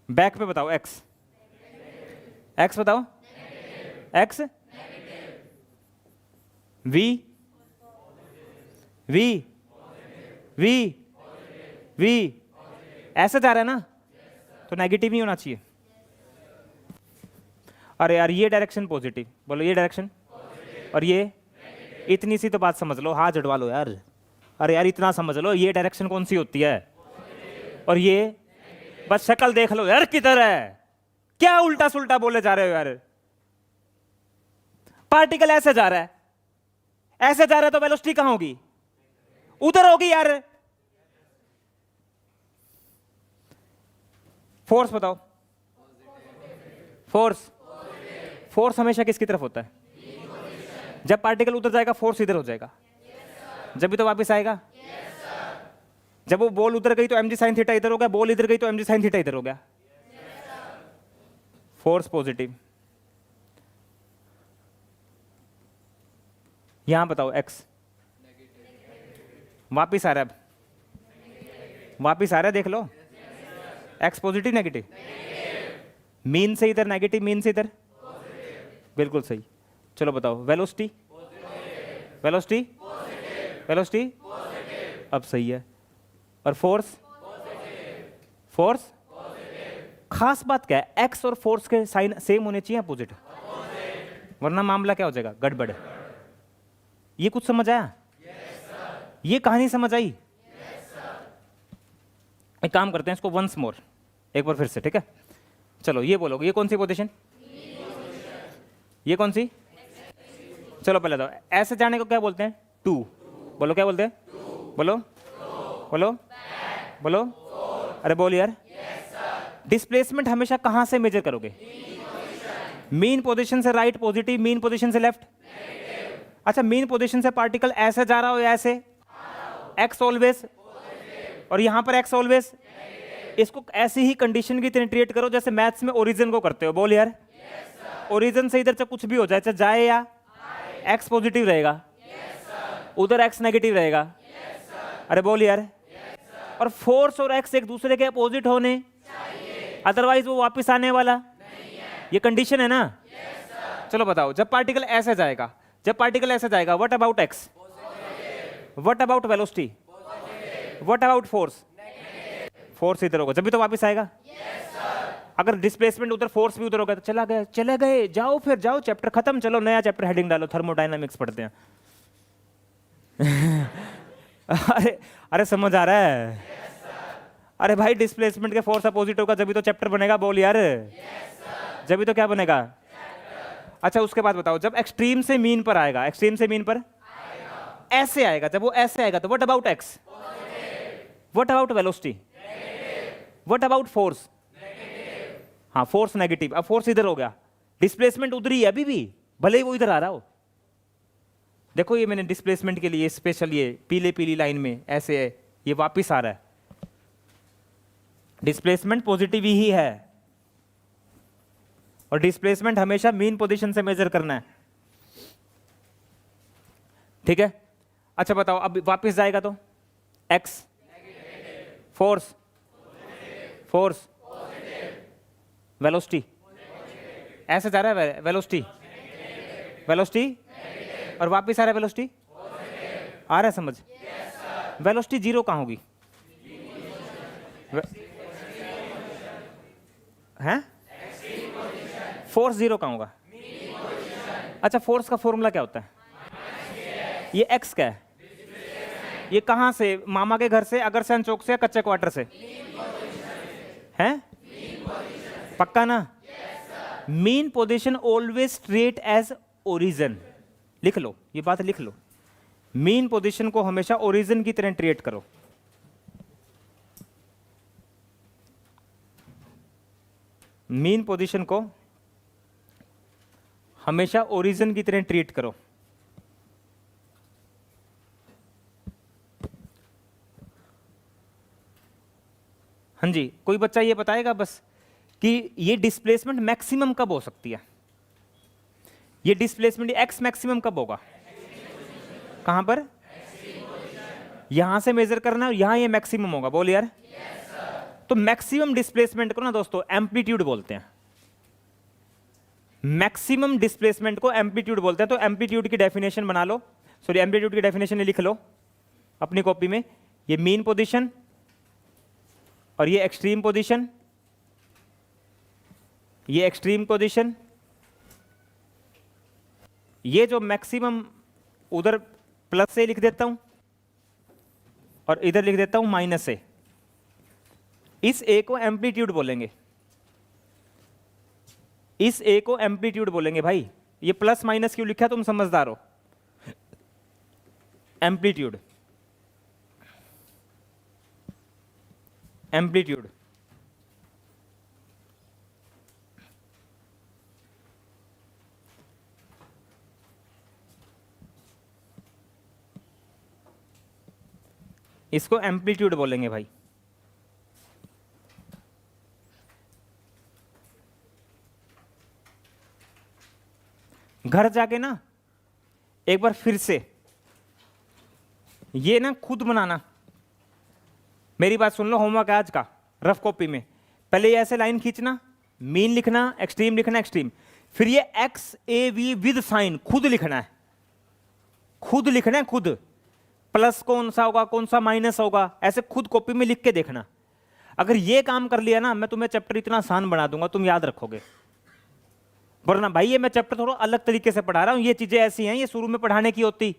बैक पे बताओ एक्स, एक्स बताओ, X V V V V ऐसे जा रहा है ना, तो नेगेटिव ही होना चाहिए। अरे यार ये डायरेक्शन पॉजिटिव, बोलो ये डायरेक्शन, और ये इतनी सी तो बात समझ लो, हाथ जड़वा लो यार। अरे यार इतना समझ लो, ये डायरेक्शन कौन सी होती है, और ये बस शक्ल देख लो यार किधर है, क्या उल्टा सुल्टा बोले जा रहे हो यार। पार्टिकल ऐसे जा रहा है, ऐसे जा रहा है तो वेलोसिटी कहां होगी? उधर होगी यार। फोर्स बताओ, फोर्स, फोर्स हमेशा किसकी तरफ होता है? जब पार्टिकल उधर जाएगा फोर्स इधर हो जाएगा, जब भी तो वापस आएगा। जब वो बॉल उधर गई तो mg sin थीटा इधर हो गया, बॉल इधर गई तो mg sin थीटा इधर हो गया। Force positive. यहां बताओ x वापिस आ रहा है, वापिस आ रहा है, देख लो x पॉजिटिव नेगेटिव, मीन से इधर नेगेटिव, मीन से इधर बिल्कुल सही। चलो बताओ वेलोसिटी, वेलोसिटी, वेलोसिटी अब सही है। और फोर्स, फोर्स खास बात क्या है, एक्स और फोर्स के साइन सेम होने चाहिए अपोजिट, वरना मामला क्या हो जाएगा? गड़बड़। ये कुछ समझ आया? ये कहानी समझ आई? एक काम करते हैं इसको वंस मोर, एक बार फिर से, ठीक है? चलो ये बोलोगे, ये कौन सी पोजीशन, ये कौन सी? चलो पहले तो ऐसे जाने को क्या बोलते हैं? टू। बोलो क्या बोलते हैं? बोलो बोलो बोलो, अरे बोल यार। डिस्प्लेसमेंट हमेशा कहां से मेजर करोगे? मीन पोजीशन से राइट पॉजिटिव, मीन पोजीशन से लेफ्ट। अच्छा, मीन पोजीशन से पार्टिकल ऐसे जा रहा हो या ऐसे? एक्स ऑलवेज, और यहां पर एक्स ऑलवेज। इसको ऐसी ही कंडीशन की तरह ट्रीट करो जैसे मैथ्स में ओरिजिन को करते हो। बोल यार। ओरिजिन से इधर से कुछ भी हो जाए, चाहे जाए या एक्स पॉजिटिव रहेगा, उधर एक्स नेगेटिव रहेगा। अरे बोल यार। और फोर्स और एक्स एक दूसरे के अपोजिट होने, अदरवाइज वो वापस आने वाला नहीं है। ये कंडीशन है ना? चलो बताओ, जब पार्टिकल ऐसे जाएगा, जब पार्टिकल ऐसे जाएगा, what about x, what about velocity, what about force? Force इधर होगा, जब भी तो वापस आएगा। अगर डिस्प्लेसमेंट उधर, फोर्स भी उधर होगा, तो चला गया, चले गए, जाओ फिर जाओ, चैप्टर खत्म, चलो नया चैप्टर हेडिंग डालो, थर्मोडायनामिक्स पढ़ते हैं। अरे अरे समझ आ रहा है? अरे भाई डिस्प्लेसमेंट के फोर्स अपोजिट होगा, जब भी तो चैप्टर बनेगा। बोल यार। जब भी तो क्या बनेगा? अच्छा उसके बाद बताओ, जब एक्सट्रीम से मीन पर आएगा, एक्सट्रीम से मीन पर ऐसे आएगा, जब वो ऐसे आएगा तो what about x, what about velocity, what about force? हाँ फोर्स नेगेटिव। अब फोर्स इधर हो गया, डिस्प्लेसमेंट उधर ही है अभी भी, भले ही वो इधर आ रहा हो। देखो ये मैंने डिस्प्लेसमेंट के लिए स्पेशल ये पीले पीली लाइन में ऐसे है, ये वापिस आ रहा है। डिस्प्लेसमेंट पॉजिटिव ही है, और डिस्प्लेसमेंट हमेशा मीन पोजीशन से मेजर करना है, ठीक है? अच्छा बताओ, अब वापस जाएगा तो एक्स, फोर्स, फोर्स, वेलोसिटी, ऐसे जा रहा है वेलोसिटी, वेलोसिटी, और वापस आ रहा है वेलोसिटी, आ रहा है समझ? वेलोसिटी जीरो कहां होगी? हैं? फोर्स जीरो कहां होगा? अच्छा फोर्स का फॉर्मूला क्या होता है? ये एक्स क्या है? ये कहां से? मामा के घर से, अगर से, चौक से, या कच्चे क्वार्टर से? हैं? पक्का ना? Mean position always treat as origin. लिख लो, ये बात लिख लो, मीन पोजीशन को हमेशा ओरिजिन की तरह ट्रीट करो। मीन पोजीशन को हमेशा ओरिजिन की तरह ट्रीट करो। हाँ जी, कोई बच्चा ये बताएगा बस कि ये डिस्प्लेसमेंट मैक्सिमम कब हो सकती है? ये डिस्प्लेसमेंट एक्स मैक्सिमम कब होगा? कहां पर? यहां से मेजर करना है, यहां ये मैक्सिमम होगा। बोल यार। तो मैक्सिमम डिस्प्लेसमेंट को ना दोस्तों एम्पलीट्यूड बोलते हैं। मैक्सिमम डिस्प्लेसमेंट को एम्पलीट्यूड बोलते हैं। तो एम्पलीट्यूड की डेफिनेशन बना लो, सॉरी एम्पलीट्यूड की डेफिनेशन लिख लो अपनी कॉपी में। ये मीन पोजीशन और ये एक्सट्रीम पोजीशन, ये एक्सट्रीम पोजीशन, ये जो मैक्सिमम उधर प्लस से लिख देता हूं और इधर लिख देता हूं माइनस से। इस ए को एम्पलीट्यूड बोलेंगे, इस ए को एम्पलीट्यूड बोलेंगे भाई। ये प्लस माइनस क्यों लिखा, तुम समझदार हो। Amplitude, amplitude. इसको एम्पलीट्यूड बोलेंगे भाई। घर जाके ना एक बार फिर से ये ना खुद बनाना। मेरी बात सुन लो, होमवर्क आज का रफ कॉपी में पहले ये ऐसे लाइन खींचना, मीन लिखना, एक्सट्रीम लिखना, एक्सट्रीम, फिर ये X A V with sign खुद लिखना है, खुद लिखना है, खुद। प्लस कौन सा होगा, कौन सा माइनस होगा, ऐसे खुद कॉपी में लिख के देखना। अगर ये काम कर लिया ना, मैं तुम्हें चैप्टर इतना आसान बना दूंगा, तुम याद रखोगे। वरना भाई ये मैं चैप्टर थोड़ा अलग तरीके से पढ़ा रहा हूं, ये चीजें ऐसी हैं, ये शुरू में पढ़ाने की होती,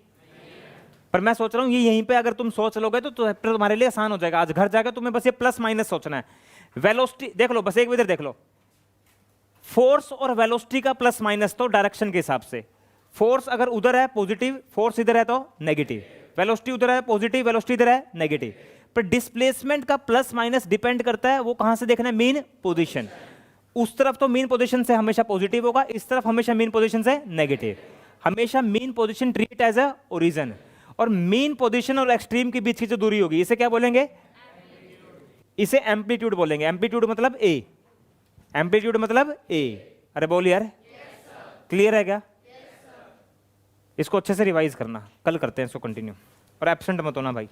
पर मैं सोच रहा हूं ये यहीं पे अगर तुम सोच लोगे तो चैप्टर तुम्हारे लिए आसान हो जाएगा। आज घर जाकर तुम्हें बस ये प्लस माइनस सोचना है। वेलोसिटी देख लो, बस एक इधर देख लो, फोर्स और वेलोसिटी का प्लस माइनस तो डायरेक्शन के हिसाब से। फोर्स अगर उधर है पॉजिटिव, फोर्स इधर है तो नेगेटिव, वेलोसिटी उधर है पॉजिटिव, वेलोसिटी इधर है नेगेटिव। पर डिस्प्लेसमेंट का प्लस माइनस डिपेंड करता है वो कहां से देखना है, मीन पोजीशन। उस तरफ तो मीन पोजीशन से हमेशा पॉजिटिव होगा, इस तरफ हमेशा मीन पोजीशन से नेगेटिव। हमेशा mean position treat as a origin. और मीन पोजीशन और एक्सट्रीम के बीच की जो दूरी होगी इसे क्या बोलेंगे? इसे एम्पलीट्यूड बोलेंगे। एम्पलीट्यूड मतलब ए, एम्पलीट्यूड मतलब ए। अरे बोल यार, क्लियर है क्या? इसको अच्छे से रिवाइज करना, कल करते हैं इसको कंटिन्यू, और एब्सेंट मत होना भाई।